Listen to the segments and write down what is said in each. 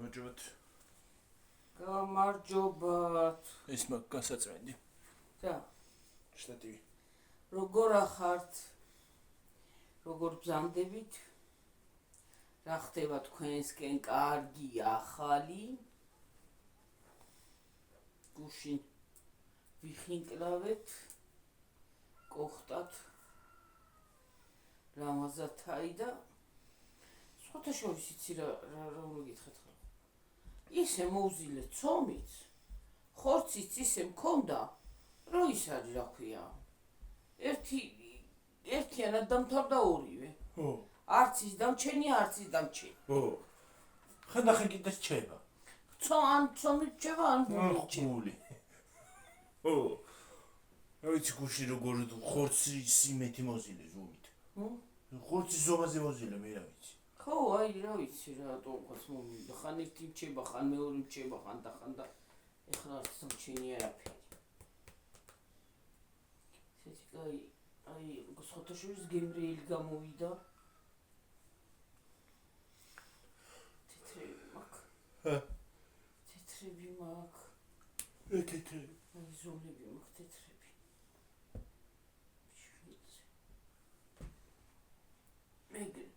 გამარჯობათ. გამარჯობათ. ეს მაგ გასაწმენდი. და შტატივი. როგორ ახართ? როგორ ბრძანდებით? რა ხდება თქვენსკენ კარგი ახალი? გუშინ ვიხინკლავეთ. კოხტათ. რამაზათაი და სხვათა შორის იცი რა მოგითხეთ ხო? ისე მოვზილე ცომით, ხორციც ისე მქონდა, რომ ის არის რა ქვია. ერთიანად დამთავრდა ორივე. ხო. არც ის დამჩენი, არც ის დამჩენი. ხო. ხანდახან კიდე რჩება. ან ცომით რჩება, ან გული. ხო. რა ვიცი გუში როგორ ხორცი სიმეთი მოზილე ზომით. ხორცი ზომაზე მოზილე მე რა ვიცი. ხო, აი რა ვიცი რა თქოს მომიდა. ხან ერთი რჩება, ხან მეორე რჩება, ხან და ეხლა არც დამჩენი არაფერი. ესეთი აი სხვათა შორის გემრიელი გამოვიდა. თეთრები მაქვს. თეთრები მაქვს. თეთრები. აი ზოლები მაქვს თეთრები. მეგრე.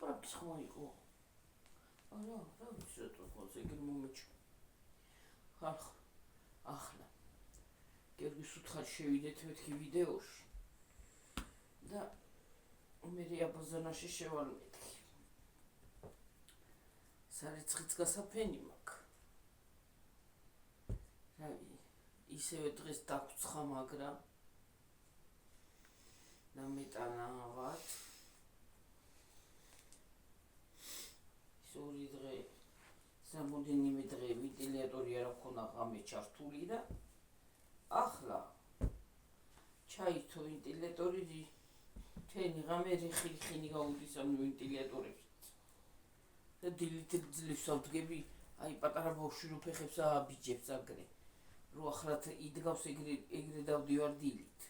პრაქტიკ ხმა იყო. არა, რა ვიცი რატო ხოს ეგრე მომეჩვენა. ახლა გერგის უთხარ შევიდეთ მეთქი ვიდეოში და მე აბაზანაში შევალმეთქი. სარეცხიც გასაფენი მაქვს. რავი, ისევე დღეს დაგვცხა მაგრამ და მეტანავად ორი დღე სამოდენიმე დღე ვენტილატორი არ აქვს ღამე ჩართული და ახლა ჩაითო ვენტილატორი თენი ღამე ხილი გაუდის ამ ვენტილატორებს და დილით ძლივს ავდგები აი პატარა ბავშვი რო ფეხებს ააბიჯებს აგრე რო ახლა იდგავს ეგრე დავდივარ დილით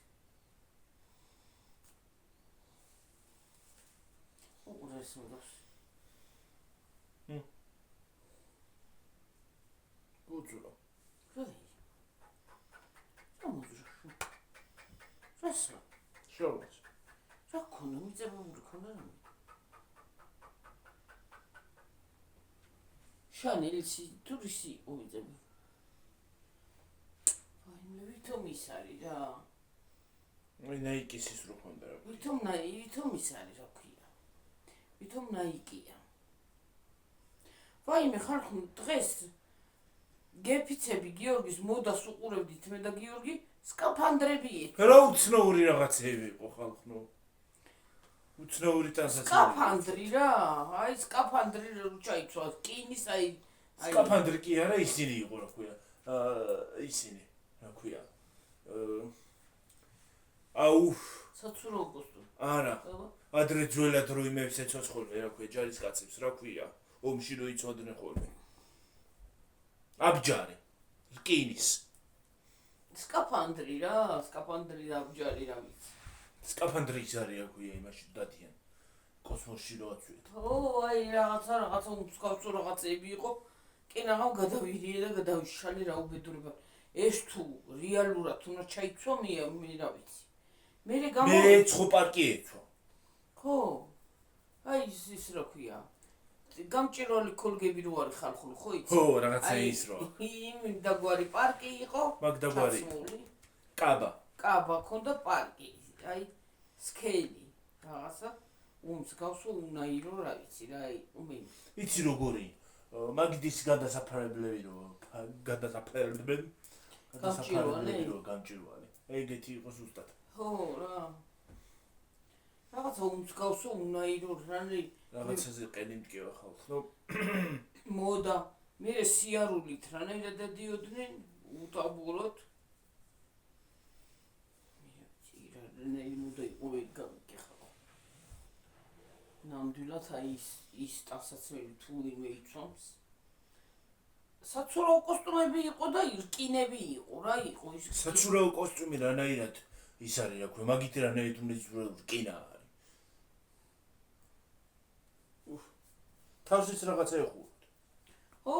უყურეს მოდავს უძრო. რა მოძრო? რასა? შოვაც. რა ქონა მიწებური ქონა რა? შანელში ტურისი უიძები. აი მე ვითომ ის არის რა. აი ნაიკის ის რო ხონდა რა. ვითომ ის არის რა ქვია. ვითომ ნაიკია. ვაიმე ხარ დღეს გეფიცები გიორგის მოდას უყურებდით მე და გიორგი სკაფანდრები იყო. რა უცნაური რაღაცები იყო ხალხო. უცნაური ტანსაცმელი. სკაფანდრი რა, აი სკაფანდრი რო ჩაიცვა, კინის აი სკაფანდრი კი არა ისინი იყო რა ქვია. ისინი რა ქვია. საცურაო კოსტუმი. არა. ადრე ძველად რო იმებს ეცოცხლე რა ქვია, ჯარისკაცებს რა ქვია. ომში რო იცოდნენ ხოლმე. აბჯარი რკინის სკაფანდრი რა სკაფანდრი და აბჯარი რა ვიცი სკაფანდრის არის რა ქვია იმაში დადიან კოსმოსში რო აწვეთ ო აი რაღაცა მსგავსო რაღაცები იყო კინაღამ გადავირიე და გადავიშალე რა უბედურება ეს თუ რეალურად უნდა ჩაიცვა მე რა ვიცი მე ცხო პარკი ეცვა ხო აი ის რა ქვია გამჭირვალი კოლგები რო არის ხალხური ხო იცი? ხო, რაღაცა ის რო. იმ დაგვარი პარკი იყო. მაგ დაგვარი. კაბა. კაბა ქონდა პარკი. აი სქელი. რაღაცა უმსგავსო უნაირო რა ვიცი რა აი უმენი. იცი როგორი? მაგდის გადასაფრებლები რო გადასაფრებდნენ. გამჭირვალი. ეგეთი იყო ზუსტად. ხო რა. რაღაცა უმსგავსო უნაირო რანი რაღაცაზე ყელი მტკივა ხალხო. მოდა მე სიარულით რანაირად დადიოდნენ უტაბულოთ. მე ცირადნე მოდა იყო ეგა. ნამდვილად აი ის ტანსაცმელი თუ ვინმე იცვამს. საცურაო კოსტუმები იყო და რკინები იყო რა იყო ის. საცურაო კოსტუმი რანაირად ის არის რა ქვია, მაგით რანაირად უნდა რკინა. თავსიც რაღაცა ეხუროთ. ო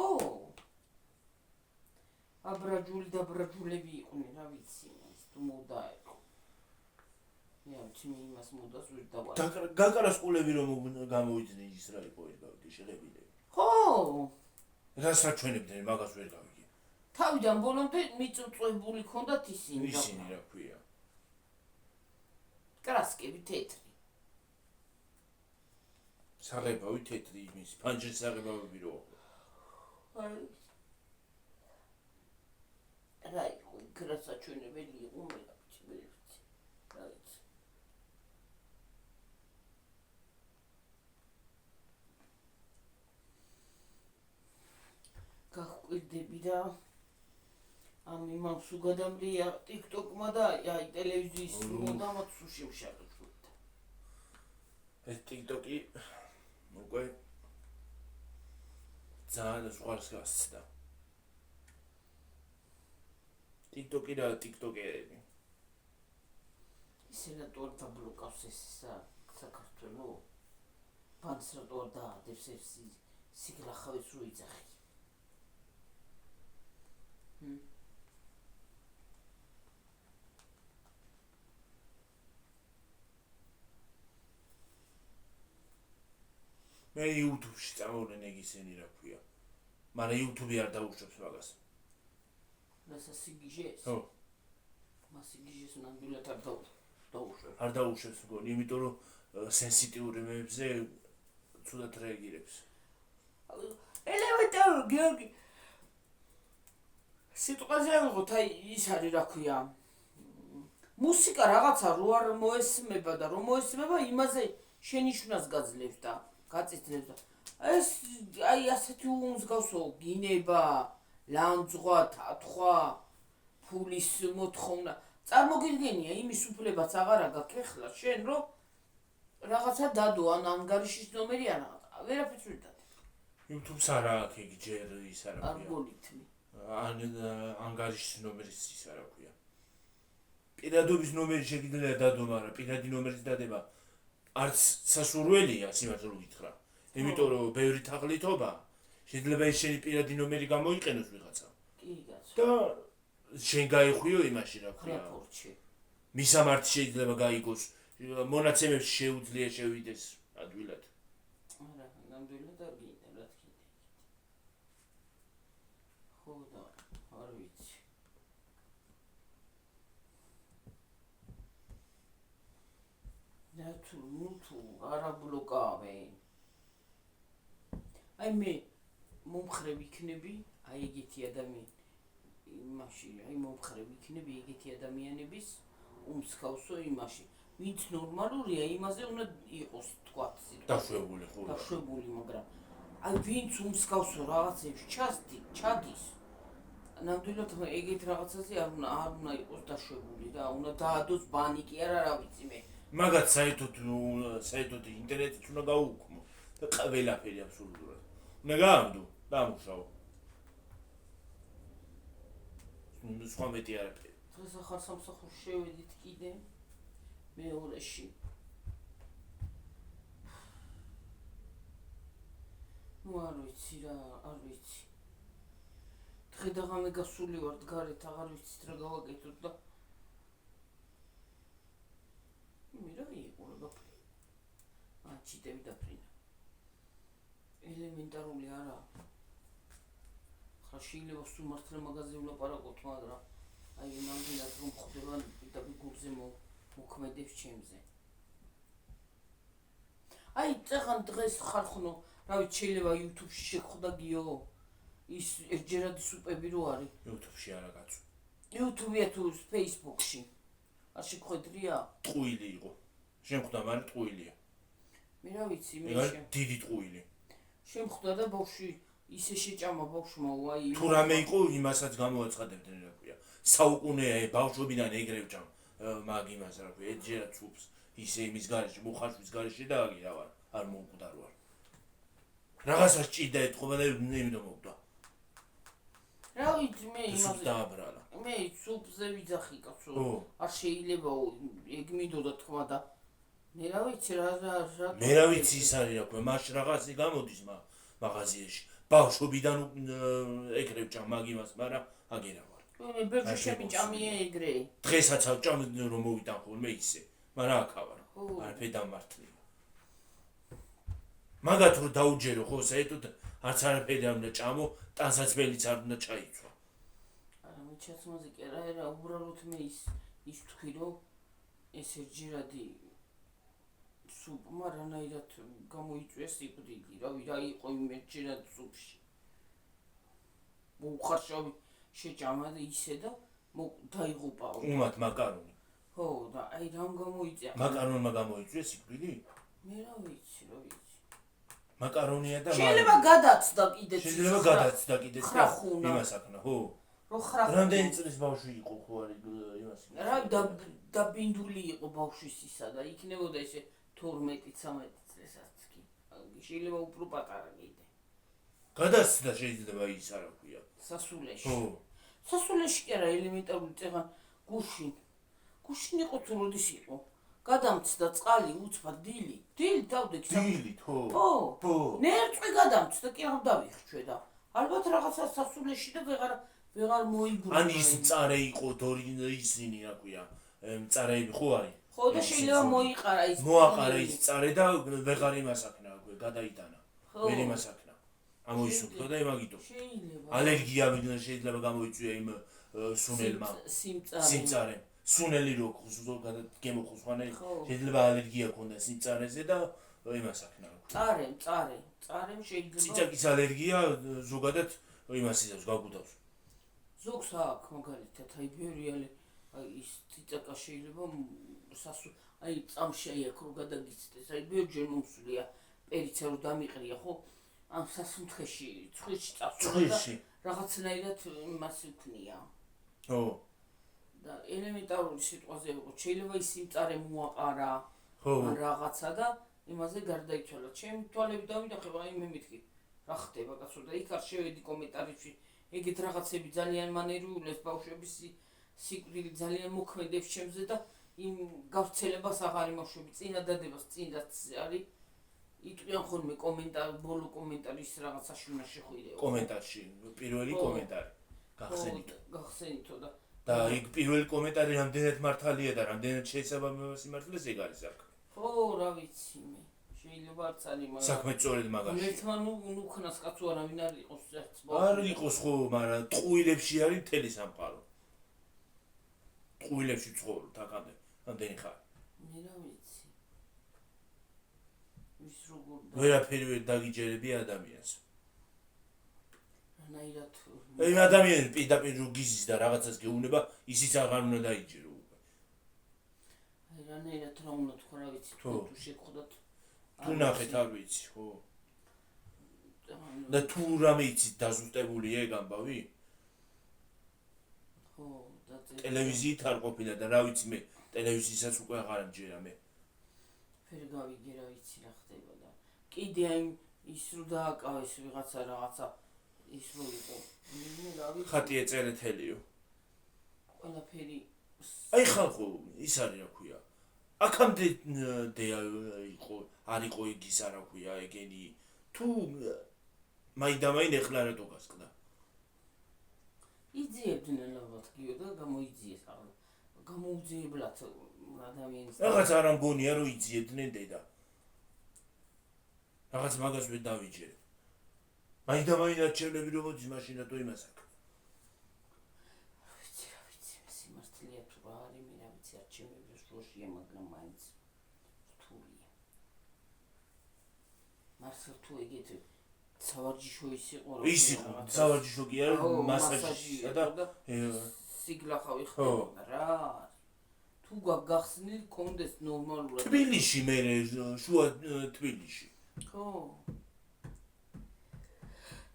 აბრაჯული და ბრაჯულები იყვნენ, რა ვიცი, ის თუ მოდა იყო. მე ვიცი იმას მოდას ვერ დავარ. გაკარას ყულები რომ გამოვიდნენ ის რა იყო ეს გავიგე შეღებინები. ხო, რას რაჩვენებდნენ მაგას ვერ გავიგე. თავიდან ბოლომდე მიწუწვებული ქონდათ ისინი. ისინი რა ქვია. კრასკები თეთრი. საღებავი თეთრი იმის ფანჯრის საღებავები რო. რა იყო კრასაჩვენებელი იყო მე ვიცი ვერ ვიცი. რა ვიცი. გახვირდები და ამ იმას უგადამრია TikTok-მა და აი ტელევიზიის მოდამაც სუში ვშარდოთ. ეს TikTok-ი უკვე ძალიან ზღვარს გასცდა. TikTok-ი და TikTok-ერები. ისე რატო არ დაბლოკავს ეს საქართველო? ბანს რატო არ დაადებს ეს სიგრახავეს რო იძახი? მე YouTube-ში წამოვლენ ეგ ისინი რა ქვია. მაგრამ YouTube-ი არ დაუშვებს მაგას. რასაც სიგიჟეს? ხო. მას სიგიჟეს ნამდვილად არ დაუშვებს. არ დაუშვებს მგონი, იმიტომ რომ სენსიტიური მებზე ცუდად რეაგირებს. ელემენტარული გიორგი. სიტყვაზე ვიღოთ, აი ის არის რა ქვია. მუსიკა რაღაცა რო არ მოესმება და რომ მოესმება იმაზე შენიშვნას გაძლევს და გაწითლებს და ეს აი ასეთი უმსგავსო გინება, ლანძღვა, თათხვა, ფულის მოთხოვნა წარმოგიდგენია იმის უფლებაც აღარა გაქვს ეხლა შენ რომ რაღაცა დადო ან ანგარიშის ნომერი ან რაღაცა ვერაფერს ვერ დადე. YouTube-ს არა აქვს ეგ ჯერ ის არა ქვია. ალგორითმი. ან ანგარიშის ნომერის ის არა ქვია. პირადობის ნომერი შეგიძლია დადო, მაგრამ პირადი ნომერის დადება არც სასურველია, სიმართლე რომ გითხრა. იმიტომ რომ ბევრი თაღლითობა შეიძლება ის შენი პირადი ნომერი გამოიყენოს ვიღაცა. კი კაცო. და შენ გაიხვიო იმაში რა ქვია. რეპორტში. მისამართი შეიძლება გაიგოს, მონაცემებში შეუძლია შევიდეს ადვილად. არა, ნამდვილად არ გინდა რა თქმა. ხო და არ ვიცი. თუ არა ბლოკავე. აი მე მომხრე ვიქნები, აი ეგეთი ადამიანი. იმაში, აი მომხრე ვიქნები ეგეთი ადამიანების უმსხავსო იმაში. ვინც ნორმალურია, იმაზე უნდა იყოს თქვათ სიტყვა. დაშვებული ხო? დაშვებული, მაგრამ აი ვინც უმსხავსო რაღაცებში ჩადის. ნამდვილად ეგეთ რაღაცაზე არ უნდა იყოს დაშვებული და უნდა დაადოს ბანი კი არა რა ვიცი მე. მაგათ საერთოდ ინტერნეტით უნდა გაუქმო და ყველაფერი აბსოლუტურად. უნდა გაამდო, დამუშავო. სხვა მეტი არაფერი. დღეს ახალ სამსახურში შევედით კიდე მეორეში. ნუ არ ვიცი რა, არ ვიცი. დღე და ღამე გასული ვართ გარეთ, აღარ ვიცით რა გავაკეთოთ და მე რა იყო რა გაფრინა. ჩიტები დაფრინა. ელემენტარული არა. ხა შეიძლება სულ მართლა მაღაზიაზე ვლაპარაკოთ, მაგრამ აი ნამდვილად რომ ხდება და გულზე მოქმედებს ჩემზე. აი წაღან დღეს ხარხნო, რა ვიცი შეიძლება YouTube-ში შეგხვდა გიო. ის ერთჯერადი სუპები რო არის. YouTube-ში არა კაცო. YouTube-ია თუ Facebook-ში. არ შეგხვედრია? ტყუილი იყო. შემხვდა, მაგრამ ტყუილია. მე რა ვიცი, მე დიდი ტყუილი. შემხვდა და ბავშვი ისე შეჭამა ბავშვმა, აი თუ რამე იყო, იმასაც გამოაცხადებდნენ რა ქვია. საუკუნეა ბავშვობიდან ეგრევ მაგ იმას რა ქვია, ერთჯერად სუპს ისე იმის გარეშე, მუხაშვის გარეშე და აგი რა ვარ, არ მომკვდარ ვარ. რაღაცას ჭიდა ეთყობა და იმიტომ მოვკვდა. რა ვიცი მე იმაზე დააბრალა. მე სუპზე ვიძახი კაცო. არ შეიძლება ეგ მინდოდა თქმა და მე რა ვიცი რა მე რა ვიცი ის არის რა ქვია, მაშ რაღაცი გამოდის მაღაზიაში. ბავშვობიდან ეგრევ ჭამ მაგ იმას, მაგრამ აგერა ვარ. ბერჯუშები ჭამია ეგრე. დღესაც ჭამ რომ მოვიტან ხოლმე ისე, მაგრამ აქ ავარ. არაფერი დამართლია. მაგათ რომ დაუჯერო ხო საერთოდ არც არაფერი არ უნდა ჭამო, ტანსაცმელიც არ უნდა ჩაიცვა. არა, მე ჩაცმაზე კი არა, უბრალოდ მე ის თქვი რომ ესე ჯირადი სუპმა რანაირად გამოიწვია სიკვდილი, რა იყო იმ ჯირად სუპში. უხარშავი შეჭამა და ისე და დაიღუპა. უმად მაკარონი. ხო, და აი რამ გამოიწია? მაკარონმა გამოიწვია სიკვდილი? მე რა ვიცი, რა ვიცი. მაკარონია და შეიძლება გადაცდა კიდეც. შეიძლება გადაცდა კიდეც. იმას აქნა, ხო. რო ხრახუნა. რამდენი წლის ბავშვი იყო ხო არის იმას? რა დაბინდული იყო ბავშვის ისა და იქნებოდა ესე 12-13 წლესაც კი. შეიძლება უფრო პატარა კიდე. გადაცდა შეიძლება ის არა ქვია. სასულეში. ხო. სასულეში კი არა ელემენტარული წეღან გუშინ იყო თუ როდის იყო? გადამცდა წყალი უცბა დილით დავდექი. დილით, ხო. ხო. ნერწყვი გადამცდა კი არ დავიხრჩვე და ალბათ რაღაცა სასულეში და ვეღარ მოიგროვა. ან ის მწარე იყო დორი ისინი რა ქვია. მწარეები ხო არის? ხო და შეიძლება მოიყარა ის. მოაყარა ის მწარე და ვეღარ იმას აქნა აქვე გადაიტანა. ვერ იმას აქნა. ამოისუფლა და იმაგიტო. შეიძლება. ალერგია შეიძლება გამოიწვია იმ სუნელმა. სიმწარე. სუნელი რო ზოგადად გემოხსვანე შეიძლება ალერგია ქონდეს სიმწარეზე და იმას აქნა. მწარე შეიძლება. ციცაკის ალერგია ზოგადად იმას იზავს გაგუდავს. ზოგს აქვს მაგალითად აი ბევრი ის ციცაკა შეიძლება აი წამშია ხო გადაგიცდეს აი ბევრჯერ მომსულია პერიცა რო დამიყრია ხო ამ სასუნთქეში ცხვირში წავსვლა რაღაცნაირად იმას ვქნია. ხო. და ელემენტარული სიტყვაზე ვიყო შეიძლება ის სიმწარე მოაყარა ან რაღაცა და იმაზე გარდაიცვალა. ჩემი თვალები დავინახე აი მე მეთქი რა ხდება კაცო და იქ არ შევედი კომენტარებში ეგეთ რაღაცები ძალიან მანერიულებს ბავშვების სიკვდილი ძალიან მოქმედებს ჩემზე და იმ გავრცელებას აღარ იმოშვები წინადადებას წინდაც არის იტყვიან ხოლმე ბოლო კომენტარის რაღაცაში უნდა შეხვიდეო კომენტარში პირველი კომენტარი გახსენითო და იქ პირველი კომენტარი რამდენად მართალია და რამდენად შესაბამება სიმართლეს ეგ არის აქ. ხო რა ვიცი მე შეიძლება არც არის მაგრამ საქმე სწორედ მაგაში. ერთმან უქნას კაცო არავინ არ იყოს ერთს არ იყოს ხო მაგრამ ტყუილებში არის მთელი სამყარო. ტყუილებში ცხოვრობთ აქამდე ამდენი ხარ. მე რა ვიცი. ის როგორ ვერაფერი ვერ დაგიჯერები ადამიანს. რანაირად აი ადამიანი პირდაპირ რო გიზის და რაღაცას გეუბნება ისიც აღარ უნდა დაიჯერო უკვე. აი რანაირად რა უნდა თქვა რა ვიცი თუ შეგხვდათ თუ ნახეთ არ ვიცი ხო და თუ რამე იცით დაზუსტებული ეგ ამბავი ხო და ტელევიზიით არ ყოფილა და რა ვიცი მე ტელევიზიასაც უკვე აღარ ამჯერა მე ვერ გავიგე რა ვიცი რა ხდება და კიდე აი ის რო დააკავეს რაღაცა ის რო იყო მე რა ვიცი ხატი ეწერეთელიო ყველაფერი აი ხალხო ის არის რა ქვია აქამდე იყო არ იყო იგის არა ქვია ეგენი თუ მაიდამაინ ეხლა რატო გასკდა იძიებდნენ ალბათ გიო და გამოიძიეს ახლა გამოუძიებლად ადამიანს რაღაც არ ამგონია რომ იძიებდნენ დედა რაღაც მაგას ვერ დავიჯერებ მაიდამაინ არჩევნები რომ მოდის მაშინ რატო იმას აქ ვიცი სიმართლეა თუ რა არის მე რა ვიცი არჩევნების დროშია მაგრამ მაინც რთულია მართლა თუ ეგეთ სავარჯიშო ის იყო ის იყო სავარჯიშო კი არა მასაჟია და სიგლახავი ხდება რა თუ გახსნილ კონდეს ნორმალურად თბილისში მე შუა თბილისში ხო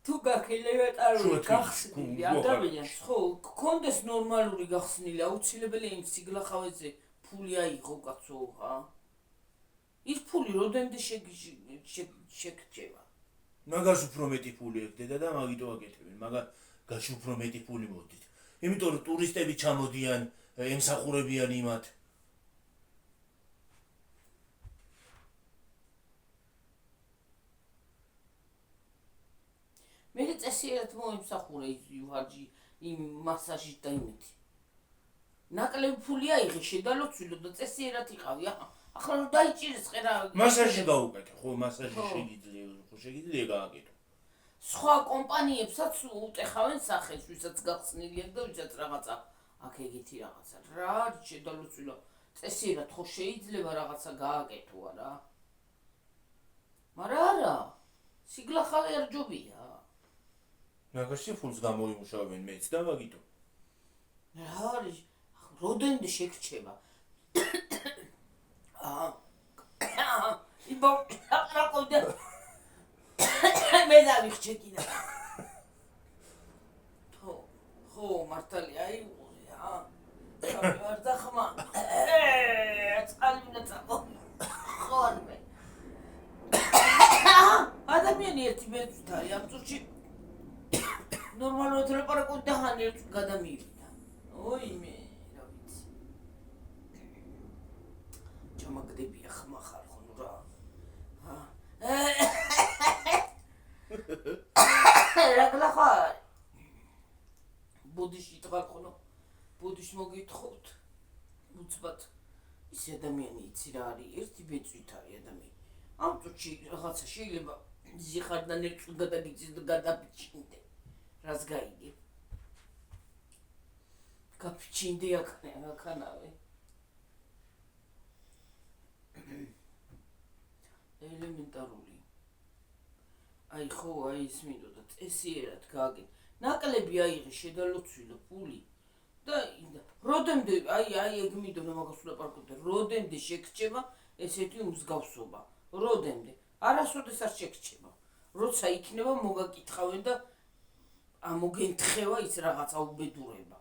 თუ გაქილევეტარული გახსნილი ადამიანს ხო კონდეს ნორმალური გახსნილი აუცილებელია იმ სიგლახავეზე ფული აიღო კაცო ხა ის ფული როდემდე შეგჭება მაგას უფრო მეტი ფული ეგდედა და მაგიტო აკეთებენ მაგას გაში უფრო მეტი ფული მოდით იმიტომ რომ ტურისტები ჩამოდიან ემსახურებიან იმათ წესიერად მოიმსახურე ვარჯი იმ მასაჟით და იმით. ნაკლები ფული აიღე შედალოცვილო და წესიერად იყავი. ახლა რომ დაიჭირეს ყერა მასაჟი გაუკეთე, ხო, მასაჟი შეგიძლია გააკეთო. სხვა კომპანიებსაც უტეხავენ სახეს, ვისაც გახსნილი აქვს და ვისაც რაღაცა აქ ეგეთი რაღაცა. რა არის შედალოცვილო? წესიერად ხო შეიძლება რაღაცა გააკეთო არა? მაგრამ არა. სიგლახავე არ ჯობია. მაგაში ფულს გამოიმუშავებენ მეც და მაგითო. რა არის? როდენდე შეგრჩება? იბო, რა ყავდა? მე დავიხჩე კიდე. ხო, მართალია, აი, ვარ და ხმა. წყალი ნაცაყო. ხოლმე. ადამიანი ერთი მეცუთ არის ამ წუთში. ნორმალურად ლაპარაკობ და ხან ერთ გადამივიდა. ოი მე, რა ვიცი. ჩამაგდებია ხმა ხარ ხო ნუ რა. რა გლახარ? ბუდიში თვალ ხოლო. ბუდიში მოგითხოთ. უცბად. ის ადამიანი იცი რა არის? ერთი ბეწვით არის ადამიანი. ამ წუთში რაღაცა შეიძლება ზიხარდან ერთ გადაგიწის და გადაფიჩინდე. რას გაიგე? გაფიჩინდე აქანავე. ელემენტარული. აი ხო, აი ის მინდოდა წესიერად გააკეთე. ნაკლები აიღე შედალოცვილო ფული და როდემდე აი ეგ მინდოდა მაგას ვლაპარაკობ. როდემდე შეგრჩება ესეთი უმსგავსობა? როდემდე? არასოდეს არ შეგრჩება. როცა იქნება მოგაკითხავენ და მოგენთხევა ის რაღაცა უბედურება.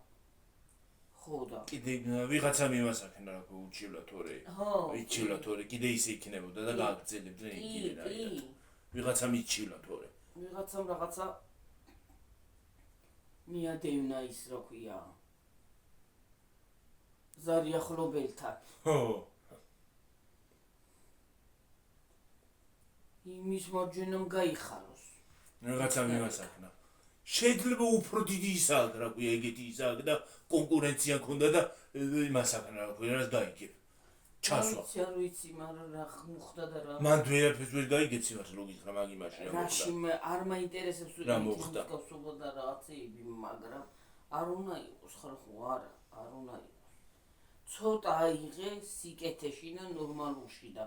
ხო და კიდე ვიღაცა მიმასახენა რა უჩივლად თორე. იჩივლად თორე, კიდე ისე იქნებოდა და გააგრძელებდნენ იქიდან აი. ვიღაცა მიჩივლად თორე. ვიღაცამ რაღაცა მიადევნა ის რა ქვია. ზარია ხლობელთან. ხო. იმის მარჯვენამ გაიხაროს. ვიღაცა მიმასახენა. შეიძლება უფრო დიდი ისაა რა ქვია ეგეთი ისაა და კონკურენცია ქონდა და იმასახენა რა ქვია რას გაიგებ. ჩასვა. არ ვიცი, მაგრამ რა მოხდა და რა. მან ვერაფერს ვერ გაიგეცი მაშინ რო გითხრა მაგ იმაში რა მოხდა. რაში არ მაინტერესებს რა მოხდა. გასულობა და რაღაცეები, მაგრამ არ უნდა იყოს ხო არა, არ უნდა იყოს. ცოტა აიღე სიკეთეში და ნორმალურში და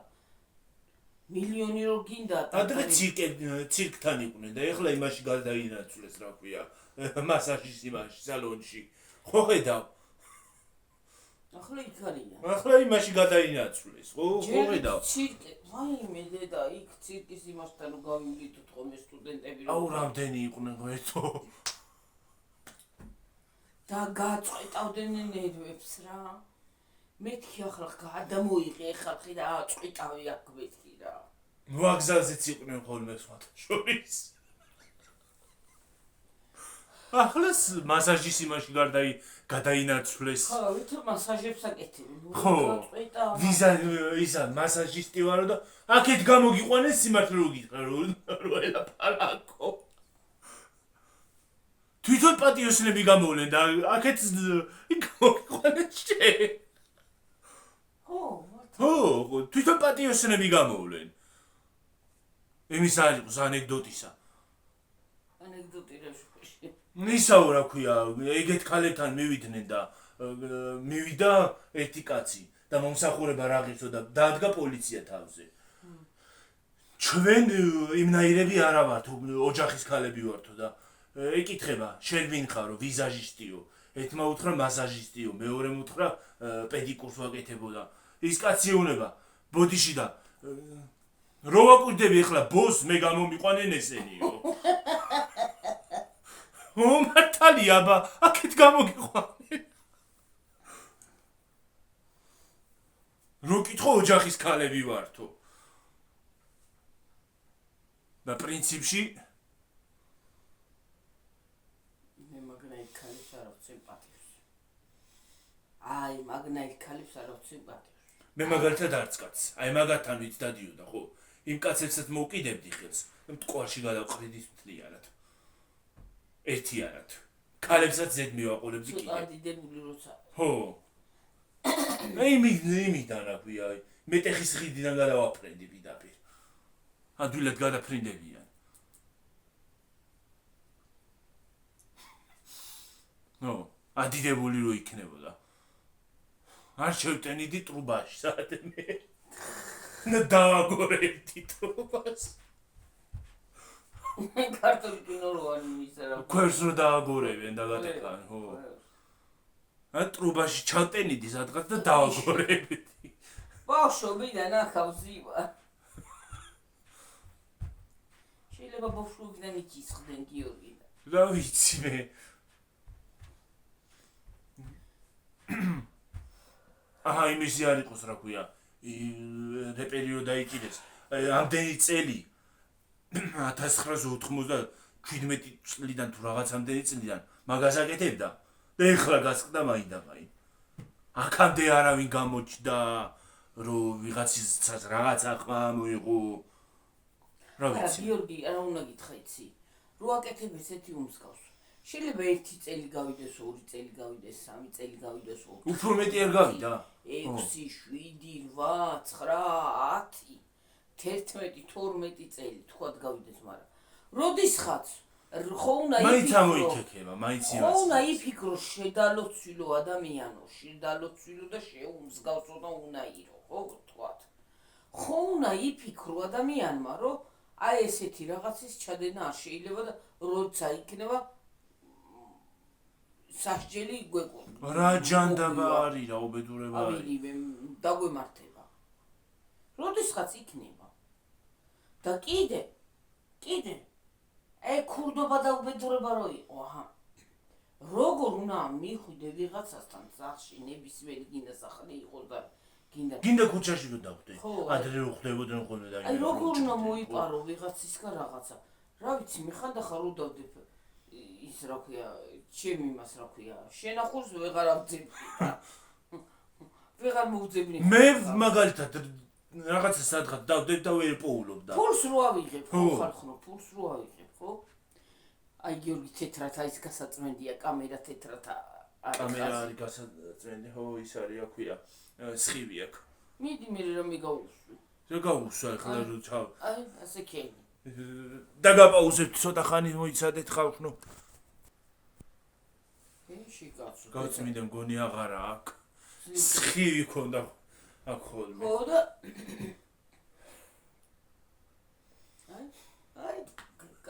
მილიონი რო გინდა ადრე ცირკთან იყვნენ და ეხლა იმაში გადაინაცვლეს რა ქვია მასაჟის იმაში სალონში ხო ხედავ ახლა იქ არიან ახლა იმაში გადაინაცვლეს ხო ხედავ ცირკე ვაიმე დედა იქ ცირკის იმასთან რო გავივლითოთ ხოლმე სტუდენტები აუ რამდენი იყვნენ ღერთო და გაწყვეტავდნენ ნერვებს რა მეთქი ახლა გადამოიღე ხალხი და აწყვეტავი აქ მეთქი რა ვაგზალზეც იყვნენ ხოლმე სხვათა შორის ახლას მასაჟის იმაში გადაინაცვლეს ხო ვითო მასაჟებს აკეთებ ხო ვიზა ისა მასაჟისტი ვარო და აქეთ გამოგიყვანეს სიმართლე რო გითხრა რო ელაპარაკო თვითონ პატიოსნები გამოვლენ და აქეთ გამოგიყვანეს შე ხო თვითონ პატიოსნები გამოვლენ იმის არ იყოს ანეკდოტისა ანეკდოტი რა შუაში ისაო რა ქვია ეგეთ ქალებთან მივიდნენ და მივიდა ერთი კაცი და მომსახურება რაღაცო და დადგა პოლიცია თავზე ჩვენ იმნაირები არა ვართ ოჯახის ქალები ვართო და ეკითხება შენ ვინ ხარო ვიზაჟისტიო ერთმა უთხრა მასაჟისტიო მეორემ უთხრა პედიკურს ვაკეთებოდა ის კაცი ეუბნება ბოდიში და რო ვაკვირდები ახლა ბოს მე გამომიყვანენ ესენიო მართალია აბა აქეთ გამოგიყვანენ რო კითხო ოჯახის ქალები ვართო და პრინციპში მე მაგნაირ ქალებს არ აქვს სიმპათიას აი მაგნაირ ქალებს არ აქვს სიმპათიას მე მაგალითად არც კაცს აი მაგათთან ვით დადიოდა ხო იმ კაცებსაც მოვკიდებდი ხელს მტკვარში გადავყრიდი მთლიანად ერთიანად. ქალებსაც ზედ მივაყურებდი ცოტა კიდე. დიდებული როცა. ხო. იმიდან აქვია, მეტეხის ხიდიდან გადავაფრენდი პირდაპირ. ადვილად გადაფრინდებიან. ნო, ადიდებული რო იქნებოდა. არ შევტენიდი ტრუბაში, საათე მე. დავაგორებდი ტრუბას. ქართული კინო რო არ მისცა რა. ქვევს რო დააგორებენ და გადაყან, ხო. ტრუბაში ჩატენიდი სადღაც და დავაგორებდი. ბავშვობიდან ახავზივა. შეიძლება ბავშვობიდან იცისხდნენ გიორგი. რა ვიცი მე. აჰა, იმისი არ იყოს რა ქვია. რეპერიო დაიჭირეს. ამდენი წელი 1997 წლიდან თუ რაღაც ამდენი წლიდან მაგას აკეთებდა და ეხლა გასკდა მაინდა-მაინ. აქამდე არავინ გამოჩნდა რომ ვიღაცის რაღაც ახმა მოიღო. რა ვიცი. გიორგი, არა უნდა გითხრა იცი. რო აკეთებ ესეთი უმსგავს. შეიძლება 1 წელი გავიდეს, 2 წელი გავიდეს, 3 წელი გავიდეს, უფრო მეტი არ გავიდა. 6, 7, 8, 9, 10, 11, 12 წელი თქვათ გავიდეს, მაგრამ როდისღაც ხო უნდა მაინც ამოიქექება, მაინც იმას. ხო უნდა იფიქრო შედალოცვილო ადამიანო, შედალოცვილო და შეუმსგავსო და უნაირო, ხო თქვათ. ხო უნდა იფიქრო ადამიანმა, რომ აი ესეთი რაღაცის ჩადენა არ შეიძლება და როცა იქნება სასჯელი გვეკუნა. რა ჯანდაბა არის რა უბედურება არის. ავიღებენ დაგვემართება. როდისღაც იქნება. და კიდე ქურდობა და უბედურება რო იყო, აჰა. როგორ უნდა მიხვიდე ვიღაცასთან სახში ნებისმიერი გინდა სახელი იყოს და გინდა ქუჩაში რო დავხვდე. ადრე რო ხვდებოდნენ ხოლმე და აი როგორ უნდა მოიპარო ვიღაცისგან რაღაცა. რა ვიცი, მე ხანდახარ უდავდებ ის რა ქვია, ჩემ იმას რა ქვია, შენახულს ვეღარ ამძებდი. ვეღარ მოვძებნი. მე მაგალითად რაღაცა სადღაც დავდებ და ვერ პოულობდა. ფულს რო ავიღებ, ხო ხალხო, ფულს რო ავიღებ, ხო? აი გიორგი თეთრად ის გასაწმენდია, კამერა თეთრად არის. კამერა არის გასაწმენდი, ხო, ის არის, აქვია. სხივი აქ. მიდი მე რა მიგაუსვი. რა გავუსვა ახლა რო ჩავ. აი, ასე ქენი. დაგაპაუზებთ ცოტა ხანი მოიცადეთ ხალხო. ეში კაცო. გავწმინდა მგონი აღარა აქ. სხივი ქონდა აქ ხოლმე. ხო და აი,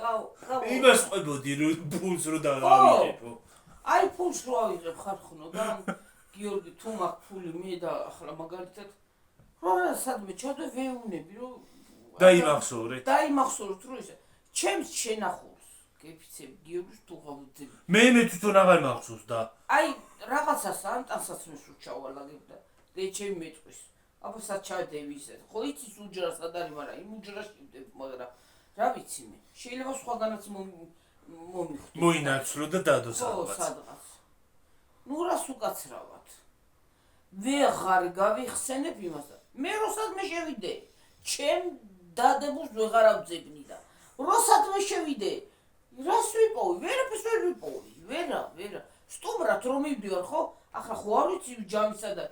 იმას ყვებოდი რომ ფულს რო დავიღებო. აი ფულს რო ავიღებ ხარხნო და გიორგი თუ მაქვს ფული მე და ახლა მაგალითად რა სადმე ჩადე ვეუნები რომ დაიმახსოვრეთ. დაიმახსოვრეთ რომ ისე ჩემს შენახულს გეფიცებ გიორგის თუ გავუძებ. მე თვითონ აღარ მახსოვს და აი რაღაცას ანტანსაც მისულ ჩავალაგებ და ჩემი მეტყვის. აბა სად ჩადები ისე. ხო იცის უჯრას არ არის, მაგრამ იმ უჯრაში ვდებ, მაგრამ რა ვიცი მე. შეიძლება სხვაგანაც მომიხვდე. მოინაცვლო და დადო ხო, სადღაც. ნუ რას უკაცრავად. ვეღარ გავიხსენებ იმას და მე როსაც მე შევიდე, ჩემ დადებულს ვეღარ ავძებნი და როსაც მე შევიდე, რას ვიპოვი? ვერაფერს ვერ ვიპოვი. ვერა. სტუმრად რომ მივდივარ, ხო? ახლა ხო არ ვიცი ჯამისა და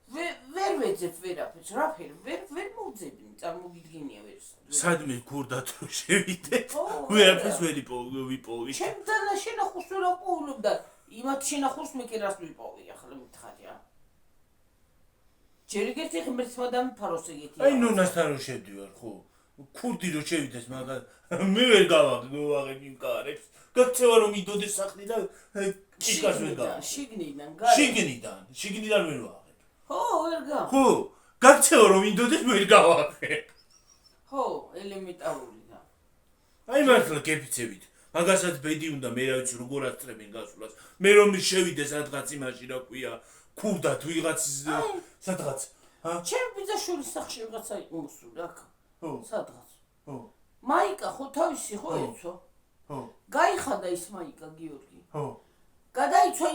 ვერ ვეძებ ვერაფერს, რაფერ ვერ მოვძებნი, წარმოგიდგენია ვერს. სადმე ქურდათ რო შევიდე, ვერაფერს ვერ ვიპოვი. ჩემ და შენახულს ვერ ავპოულობ და იმათ შენახულს მე კი რას ვიპოვი, ახლა მითხარი რა. ჯერ ერთი ღმერთმა დამიფაროს ეგეთი. აი ნონასთან რო შევდივარ, ხო? ქურდი რო შევიდეს, მაგრამ მე ვერ გავაღებ იმ კარებს. გაქცევა რომ იდოდეს სახლი და ჭიკას ვერ გავაღებ. შიგნიდან ვერ ვაღებ. ხო, ვერ გა. ხო, გაქცევა რომ იდოდეს ვერ გავაღებ. ხო, ელემენტარული და. აი მართლა გეფიცებით. მაგასაც ბედი უნდა მე რა ვიცი როგორ აწრებენ გასვლას. მე რომ შევიდე სადღაც იმაში რა ქვია, ქურდათ ვიღაცის სადღაც. ჩემ ბიძაშვილის სახში ვიღაცა მოსული აქ. ხო. სადღაც. ხო. მაიკა ხო თავისი ხო ეცო? ხო. გაიხადა ის მაიკა გიორგი. ხო. გადაიცვა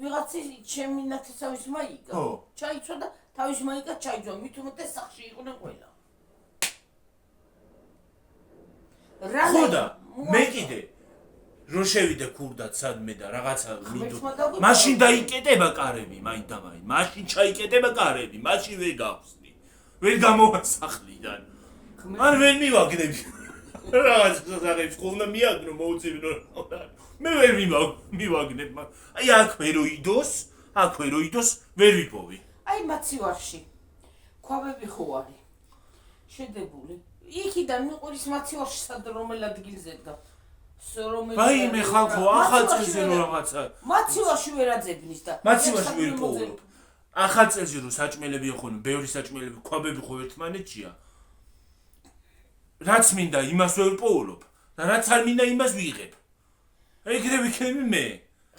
ვიღაცის ჩემი ნათესავის მაიკა. ხო. ჩაიცვა და თავის მაიკა ჩაიცვა, მით უმეტეს სახში იყვნენ ყველა. ხო და მე კიდე რო შევიდე ქურდად სადმე და რაღაცა ღმერთმა დაგვიყვარდა. მაშინ დაიკეტება კარები მაინც და მაინც მაშინ ჩაიკეტება კარები მაშინ ვერ გავხსნი ვერ გამოვასახლიდან ან ვერ მივაგნები რაღაც საზაღებს ხოლმე მიაგნო მოუწევინო მე ვერ მივაგნებ აი აქვე რო იდოს ვერ ვიპოვი აი მაცივარში ქვაბები ხო არის შედებული იქიდან მიყვრის მაცივარში სად რომელ ადგილზე და ვაიმე ხალხო ახალწელზე რო რაღაცა მაცივარში ვერ აძებნის და მაცივარში ვერ პოულობ ახალწელზე რო საჭმელები ხონ ბევრი საჭმელები ქვაბები ხო ერთმანეთშია რაც მინდა იმას ვერ პოულობ და რაც არ მინდა იმას ვიღებ ეგრე ვიქნები მე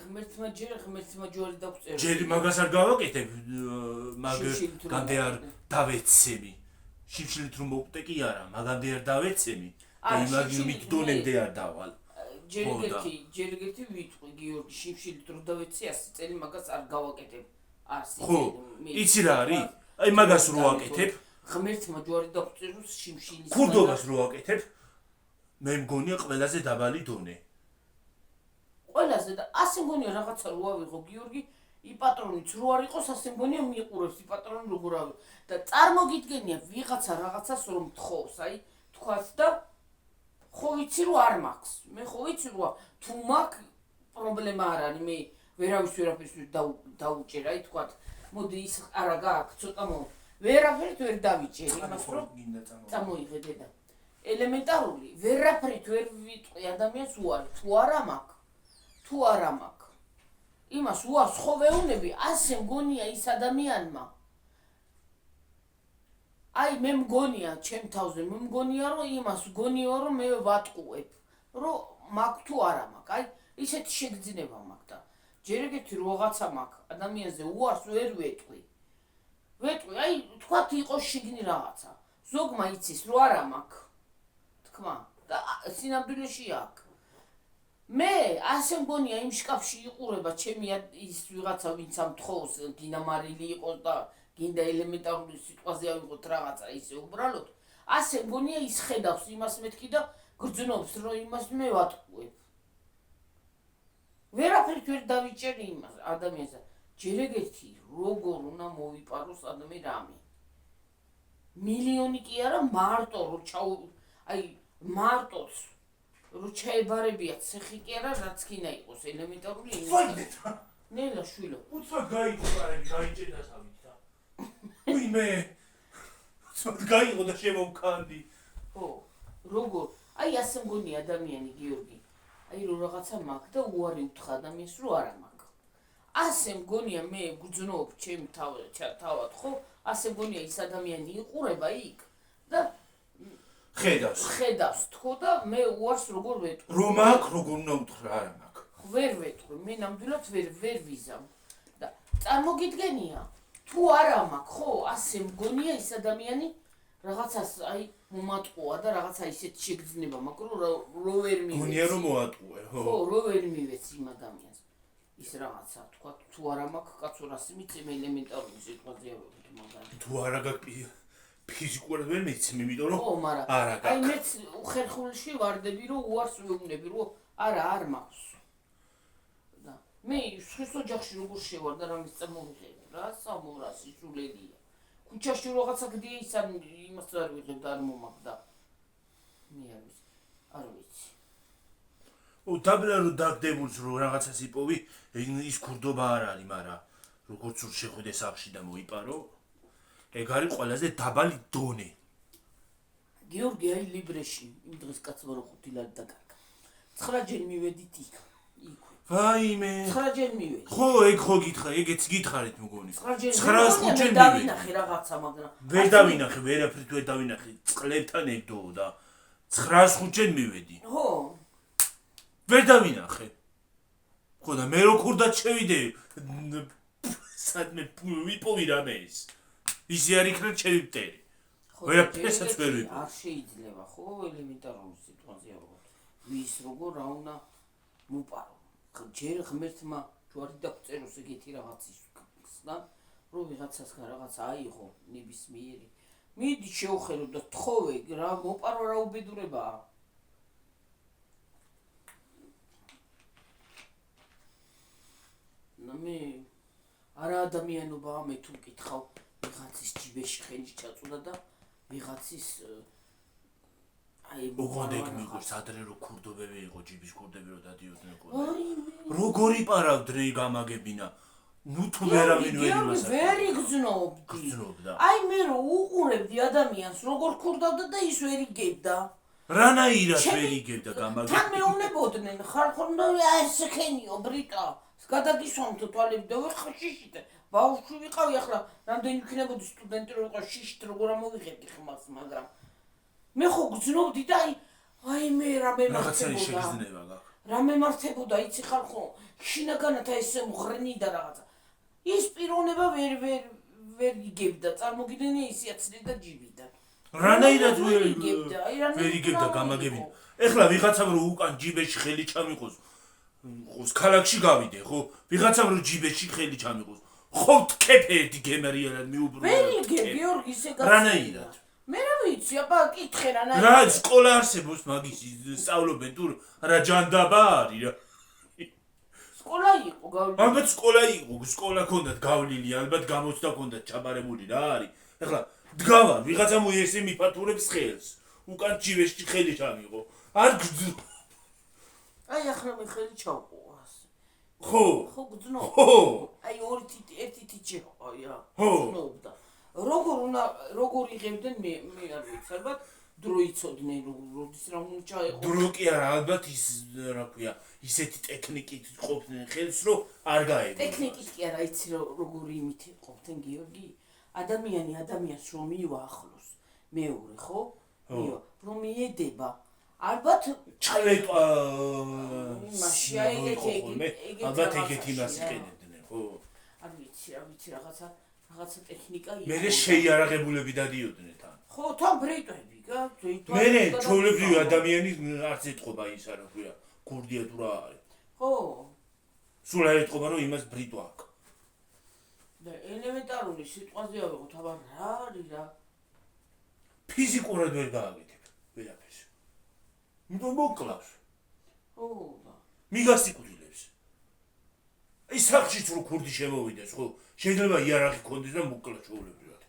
ღმერთმა ჯვარი დაგვწერა ჯერი მაგას არ გავაკეთებ მაგ განდე არ დავეცემი შიფშილით რომ მოვკვდე კი არა მაგამდე არ დავეცემი და იმაგინო მიგდონემდე არ დავალ ჯერ ერთი ვიტყვი გიორგი შიფშილით რომ დავეცე 100 წელი მაგას არ გავაკეთებ 100 ხო იცი რა არის აი მაგას რო ვაკეთებ ღმერთმა ჯვარი დაგვწეროს შიფშილის ქურდობას რო ვაკეთებ მე მგონია ყველაზე დაბალი დონე ყველაზე და ასე მგონია რაღაცა რო ავიღო გიორგი იპატრონიც რო არ იყოს ასე მგონია მიყურებს იპატრონი როგორ ავიღო და წარმოგიდგენია ვიღაცა რაღაცას რომ თხოვს აი თქვათ და ხო ვიცი რომ არ მაქვს მე ხო ვიცი რომ თუ მაქვს პრობლემა არ არის მე ვერავის ვერაფერს დაუჭერ აი თქვათ მოდი ის არა გააქვს ცოტა ვერაფერით ვერ დავიჭერ იმას რომ წამოიღე დედა ელემენტარული ვერაფერით ვერ ვიტყვი ადამიანს უარი თუ არა მაქვს იმას უარს ხო ვეუნები ასე მგონია ის ადამიანმა აი მე მგონია ჩემ თავზე მე მგონია რომ იმას მგონია რომ მე ვატყუებ რომ მაქვს თუ არა მაქვს აი ისეთი შეგრძნება მაქვს და ჯერ ეგეთი რაღაცა მაქვს ადამიანზე უარს ვერ ვეტყვი აი თქვათ იყოს შიგნი რაღაცა ზოგმა იცის რომ არა მაქვს თქმა და სინამდვილეში აქვს მე ასე მგონია იმ შკაფში იყურება ჩემი ის ვიღაცა ვინც ამ თხოვს დინამარილი იყოს და გინდა ელემენტარული სიტყვაზე ავიღოთ რაღაცა ისე უბრალოდ ასე მგონია ის ხედავს იმას მეთქი და გრძნობს რომ იმას მე ვატყუებ ვერაფერით ვერ დავიჭერი იმას ადამიანს ჯერ ეგეთი როგორ უნდა მოვიპაროს ადამი რამე მილიონი კი არა მარტო რომ აი მარტოც რო ჩაებარებია ცეხი კი არა რაც კიდე იყოს ელემენტარული იმის ნელა შვილო უცბა გაიჭედა თავით და ვინმე უცბა გაიყო და შემოვკანდი ხო როგორ აი ასე მგონი ადამიანი გიორგი აი რო რაღაცა მაქვს და უარი უთხრა ადამიანს რომ არა მაქვს ასე მგონია მე გძნობ ჩემ თავად ხო ასე მგონია ის ადამიანი იყურება იქ და ხედავს თქო და მე უარს როგორ ვეტყვი რომ აქ როგორ უნდა უთხრა არა მაქვს ვერ ვეტყვი მე ნამდვილად ვერ ვიზამ და წარმოგიდგენია თუ არა მაქვს ხო ასე მგონია ის ადამიანი რაღაცას აი მომატყუა და რაღაცა ისეთ შეგრძნება მაქვს რომ ვერ მივეცი გონია რომ მოატყუე ხო რომ ვერ მივეცი იმ ადამიანს ის რაღაცა თქვა თუ არა მაქვს კაცო რასი მიწემ ელემენტარული სიტყვაზე ავიღოთ მაგალითად თუ არა გაქვს ფიზიკურად ვერ მეცემ იმიტომ რომ ხო მაგრამ არა გაქვს აი მეც უხერხულში ვარდები რომ უარს ვეუბნები რომ არა არ მაქვს და მე სხვის ოჯახში როგორ შევარ და რამის წარმოვიღებ რა სამორა სიძულელია ქუჩაში რაღაცა გდია ის არ იმას არ ვიღებ და არ მომაქვს და მე არ ვიცი დაბლა რომ დაგდებულს რომ რაღაცას იპოვი ის ქურდობა არ არის მაგრამ როგორც რომ შეხვიდე სახლში და მოიპარო ეგ არის ყველაზე დაბალი დონე გიორგი აი ლიბრეში იმ დღეს კაცმა რო 5 ლარი დაკარგა 9 ჯერ მივედით იქ ვაიმე 9 ჯერ მივედი ხო ეგ ხო გითხარ ეგეც გითხარით მგონი 9 ჯერ დავინახე რაღაცა მაგრამ ვერ დავინახე ვერაფრით ვერ დავინახე წყლებთან ეგდო და 905 ჯერ მივედი ხო ვერ დავინახე ხო და მე რო ქურდად შევიდე სადმე ვიპოვი რამე ისე არ იქნა შევიტერი ვერაფერსაც ვერ ვიპოვი არ შეიძლება ხო ელემენტარული სიტყვაზე ავიღოთ ვის როგორ რა უნდა მოპარო ჯერ ღმერთმა ჯვარი დაგვწეროს ეგეთი რაღაცის ხსნა რომ ვიღაცას რაღაცა აიღო ნებისმიერი მიდი შევხედო და თხოვე რა მოპარო რა უბედურებაა მე არა ადამიანობა მე თუ მკითხავ ვიღაცის ჯიბეში ხელი ჩაწუდა და ვიღაცის აი ოღონდ ეგ მიგოს ადრე რო ქურდობები იყო ჯიბის ქურდები რო დადიოდნენ ხოლმე როგორი პარავდრე გამაგებინა ნუ თუ ვერავინ ვერ იმას ვერ იგზნობდა აი მე რო უყურებდი ადამიანს როგორ ქურდავდა და ის ვერ იგებდა რანაირად ვერ იგებდა გამაგებინა თან მეუნებოდნენ ხალხონდა ესე ქენიო ბრიტა გადაგისვამთო თვალები და ვეხა შიშით ბავშვი ვიყავი ახლა რამდენი ვქნებოდი სტუდენტი რო ვიყავ შიშით როგორ ამოვიღებდი ხმას მაგრამ მე ხო გძნობდი და აი მე რა მემართებოდა იცი ხალხო შინაგანად ესე მღრნი და რაღაცა ის პიროვნება ვერ იგებდა წარმოგიდგენია ის იაცლი და ჯიბიდან რანაირად ვერ იგებდა გამაგებინა ეხლა ვიღაცამ რო უკან ჯიბეში ხელი ჩამიყოს ყოს ქალაქში გავიდე ხო ვიღაცამ რო ჯიბეში ხელი ჩამიყოს ხო თქეფედი გემერიანად მიუბრუნე ვერ იგებ გიორგი ისე რანაირად მე რა ვიცი აბა კითხე რანაირად რა სკოლა არსებობს მაგის სწავლობენ თუ რა ჯანდაბა არის რა სკოლა იყო გავლილი ალბათ სკოლა ქონდათ გავლილი ალბათ გამოცდა ქონდათ ჩაბარებული რა არის ეხლა დგავა ვიღაცა მოიესე მიფათურებს ხელს უკან ჯიბეში ხელი ჩამიყო არ აი ახლა მე ხელი ჩავყო ხო გძნობ ხო აი ერთი თიჩი ყავია ხო გძნობდა როგორ იღებდნენ მე არ ვიცი ალბათ დრო იცოდნენ როდის რა უნდა ჩაეყო დრო კი არა ალბათ ის რა ქვია ისეთი ტექნიკით ყოფდნენ ხელს რომ არ გაეღო ტექნიკით კი არა იცი როგორი იმით ყოფდნენ გიორგი ადამიანს რომ მიუახლოს მეორე ხო მივა რომ მიედება ალბათ ჩალეტა იმაში აი ალბათ ეგეთ იმას იყენებდნენ ხო არ ვიცი რაღაცა ტექნიკა იყო მე შეიარაღებულები დადიოდნენ თან ხო თან ბრიტვები მე ჩვეულებრივი ადამიანი არც ეთყობა ის არა ქვია ქურდია თუ რა არის ხო სულ არ ეთყობა რომ იმას ბრიტვა აქვს და ელემენტარული სიტყვაზე ავიღოთ აბა რა არის რა ფიზიკურად ვერ გააკეთებ ვერაფერს იმიტომ მოკლავს ხო მიგასიკუთილებს ის სახშიც რო ქურდი შემოვიდეს ხო შეიძლება იარაღი ქონდეს და მოკლა ჩვეულებრივად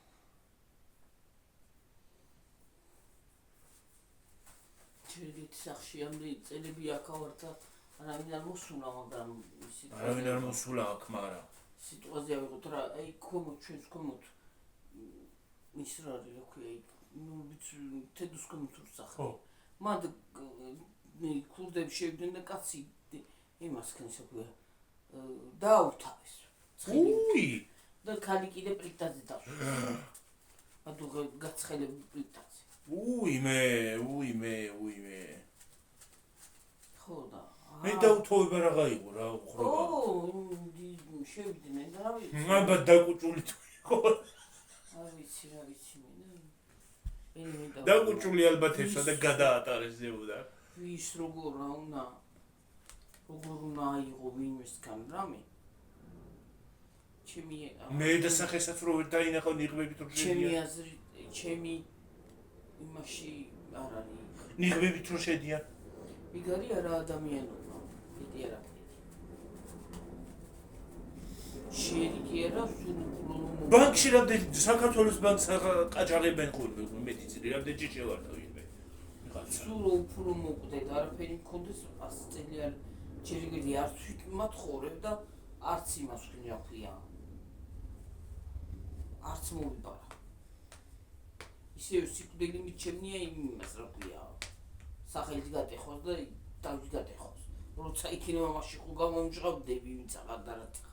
შეიძლება სახში ამდენი წელები აქავართა არავინ არ მოსულა მაგრამ არავინ არ მოსულა აქ მაგრამ სიტყვაზე ავიღოთ რა აი ჩვენს კომოთ ის რა არის რა ქვია ნუ თედოს კომოთ სახე მანდ მე ქურდები შევიდნენ და კაცი იმას ქენს აქვია დაუთავეს უი და ქალი კიდე პლიტაზე დავშვა ადუ გაცხელებული პლიტაზე უი მე ხო და მე დაუთოვება რა გაიყო რა ხრობა ო შევიდნენ და რა ვიცი ალბათ დაკუჭული თუ იყო რა ვიცი მე დაკუჭული ალბათ ესა და გადაატარეს ზეუდა ვის როგორ უნდა აიღო ვინმესგან რამე მე და სახესაც რო ვერ დაინახო ნიღბებით რო შედიან ჩემი იმაში არ არის ნიღბებით რო შედიან მიგარი არა ადამიანობა პიტი არა შეიგი არა სულ ბანკში რამდენი საქართველოს ბანკს ყაჭაღებენ ხოლმე მეტი რამდენი შევარდა ვინმე სულ უფრო მოკვდეთ არაფერი მქონდეს 100 წელი არ ჯერიგედი არც ვიკმათ ხორებ და არც იმას ვქნა ქვია არც მოვიბარა ისევ სიკვდილი მიჩემნია იმას რა ქვია სახელით გატეხოს და თავით გატეხოს როცა იქნება მაშინ ხო გამომჟღავდები ვინც აღარ დარაცხა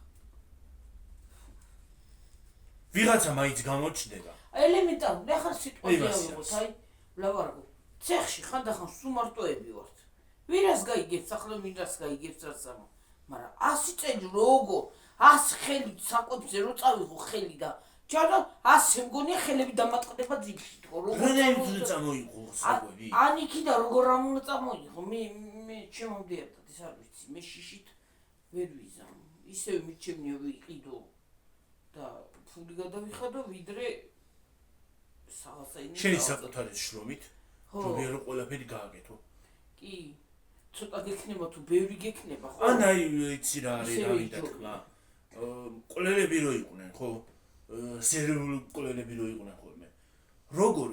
ვიღაცა მაინც გამოჩნდება ელემენტარული ახლა სიტყვაზე ავიღოთ აი ვლავარგო ცეხში ხანდახან სულ მარტოები ვართ ვირას გაიგებს ახლა ვირას გაიგებს არცამა მაგრამ 100 წელი როგორ 100 ხელი საკვებზე რო წავიღო ხელი და ჩადა 100 მგონია ხელები დამატყდება ძილში თქო როგორ წამოიღო საკვები ანიკი და როგორ არ უნდა წამოიღო მე ჩემამდიერთად ის არ ვიცი მე შიშით ვერ ვიზამ ისევ მიჩემნია ვიყიდო და ფული გადავიხადო ვიდრე საღასაინი შენი საკუთარი შრომით რომ ვერ ყველაფერი გააკეთო კი ცოტა გექნება თუ ბევრი გექნება ხო ან აი იცი რა არის რა მინდა თქმა ყოლელები რო იყვნენ, ხო? სერიული ყოლელები რო იყვნენ ხოლმე. როგორ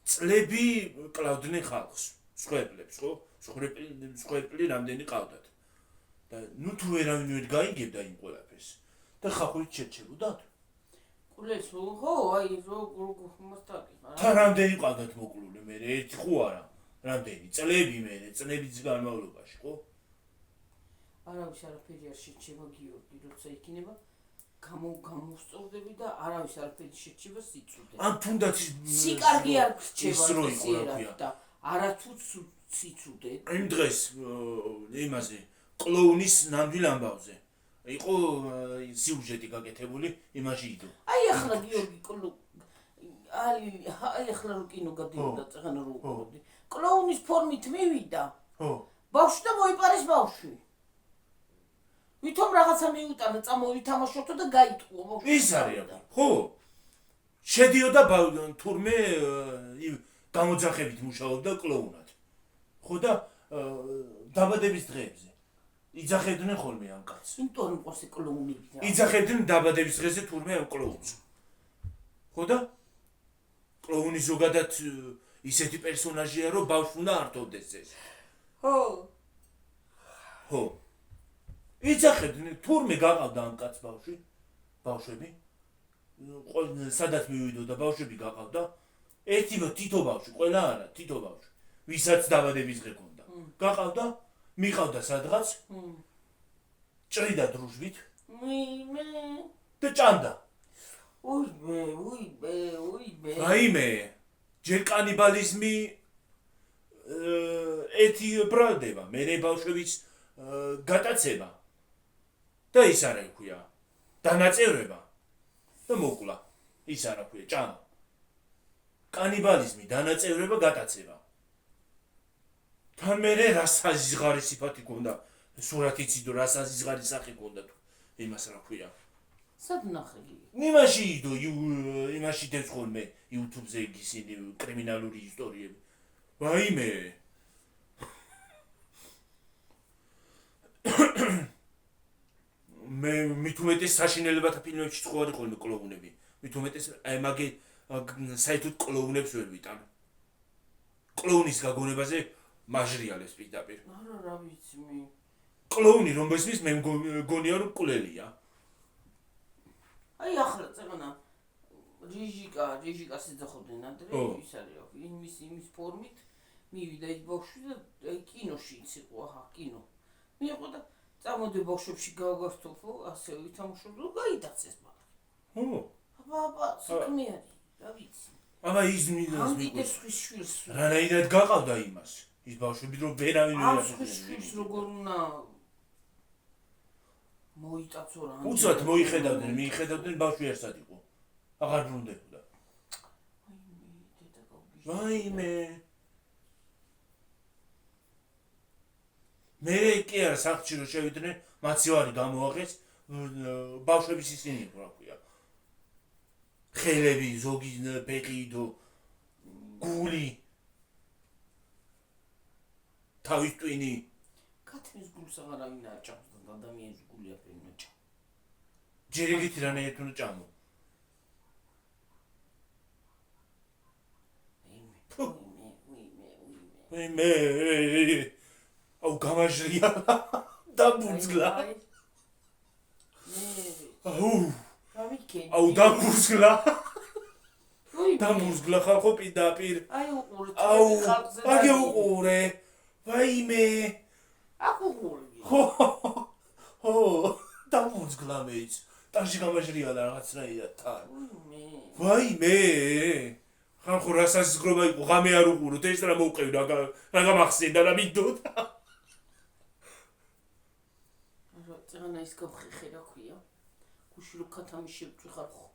წლები კლავდნენ ხალხს, სხვეპლებს, ხო? სხვეპლი რამდენი ყავდათ. და ნუ თუ ვერავინ ვერ გაიგებდა იმ ყველაფერს და ხალხი შეჩებოდათ. ყულეს ხო, აი როგორ მოსტაკი. თან რამდენი ყავდათ მოკლული მე, ერთი ხო არა. რამდენი წლები მე, წლებიც განმავლობაში, ხო? არავის არაფერი არ შეჩება გიორგი, როცა იქნება გამოსწორდები და არავის არაფერი შეჩება სიცრუde. ან თუნდაც სიკარგი არ ის რო იყო რა ქვია. და არათუ სიცრუde. იმ დღეს იმაზე კლოუნის ნამდვილ ამბავზე იყო სიუჟეტი გაკეთებული იმაში იდო. აი ახლა გიორგი აი ახლა რო კინო გადიოდა წაღანა რო უყურებდი. კლოუნის ფორმით მივიდა. ხო. ბავშვი და მოიპარეს ბავშვი. ვითომ რაღაცა მიუტანა, წამოვითამაშოთო და გაიტყუო ბავშვი. ის არის რა. ხო. შედიოდა თურმე გამოძახებით მუშაობდა კლოუნად. ხო და დაბადების დღეებზე იძახებდნენ ხოლმე ამ კაცს. იმიტომ რომ ყოს კლოუნი. იძახებდნენ დაბადების დღეზე თურმე ამ კლოუნს. ხო და კლოუნი ზოგადად ისეთი პერსონაჟია რომ ბავშვს უნდა ართოვდეს ეს. ხო. ხო. იძახებდნენ თურმე გაყავდა ამ კაცს ბავშვები. სადაც მივიდოდა ბავშვები გაყავდა. თითო ბავშვი, ყველა არა, თითო ბავშვი. ვისაც დაბადების დღე ჰქონდა. გაყავდა, მიყავდა სადღაც. ჭრიდა დრუჟვით. და ჭამდა. უი. რაიმე, ჯერ კანიბალიზმი ერთი ბრალდება, მერე ბავშვების გატაცება. და ის არა ქვია. დანაწევრება. და მოკლა. ის არა ქვია, ჭამა. კანიბალიზმი, დანაწევრება, გატაცება. თან მერე რა საზღარი სიფათი ქონდა, სურათი ციდო რა საზღარი სახე ქონდა თუ იმას რა ქვია. სად ნახე? იმაში იდო, იმაში დევს ხოლმე YouTube-ზე ისინი კრიმინალური ისტორიები. ვაიმე. მე მით უმეტეს საშინელებათა ფილმებში წყვარი ხოლმე კლოუნები. მით უმეტეს აი მაგე საერთოდ კლოუნებს ვერ ვიტან. კლოუნის გაგონებაზე მაჟრიალებს პირდაპირ. არა რა ვიცი მე. კლოუნი რომელსაც მე მგონია რომ ყლელია. აი ახლა წეგონა რეჟიკას ეძახოდნენ ადრე, ის არის იმის ფორმით მივიდა ის ბავშვი და კინოში იყო, კინო. მიიღო და წამოდი ბავშვებში გავგართოფო, ასე ვითამაშობდო, გაიტაცეს მაგრამ. ხო. აბა, საქმე არის, რა ვიცი. აბა ის მინდას მიგდეს ხის შვილს. რანაირად გაყავდა იმას. ის ბავშვები რომ ვერავინ ვერ აწვის შვილს როგორ უნდა მოიტაცო რა. უცბად მიიხედავდნენ ბავშვი ერთად იყო. აღარ ბრუნდებოდა. ვაიმე. მე კი არა სახლში რო შევიდნენ, მაცივარი გამოაღეს, ბავშვების ისინი იყო რა ქვია. ხელები, ზოგი ფეხი და გული. თავის ტვინი. კაცის გულს აღარავინ არ ჭამს და ადამიანის გული არ უნდა. ჯერ ეგეთი რანაირად უნდა ჭამო. მე აუ გამაჟრია დამბურძგლა. აუ დამბურძგლა. დამბურძგლა ხალხო პირდაპირ. აი უყურე. აგე უყურე. ვაიმე. აყურე. ხო. დამბურძგლა მეც. ტანში გამაჟრია რაღაცნაირად თან. ვაიმე. ხალხო რა საზღრობა იყო, ღამე არ უყუროთ, ეს რა მოვყევი, რა გამახსენდა, რა მინდოდა. წანა ის გავხეხე რა ქვია. გუში რო ქათამი შევწვი ხალხო.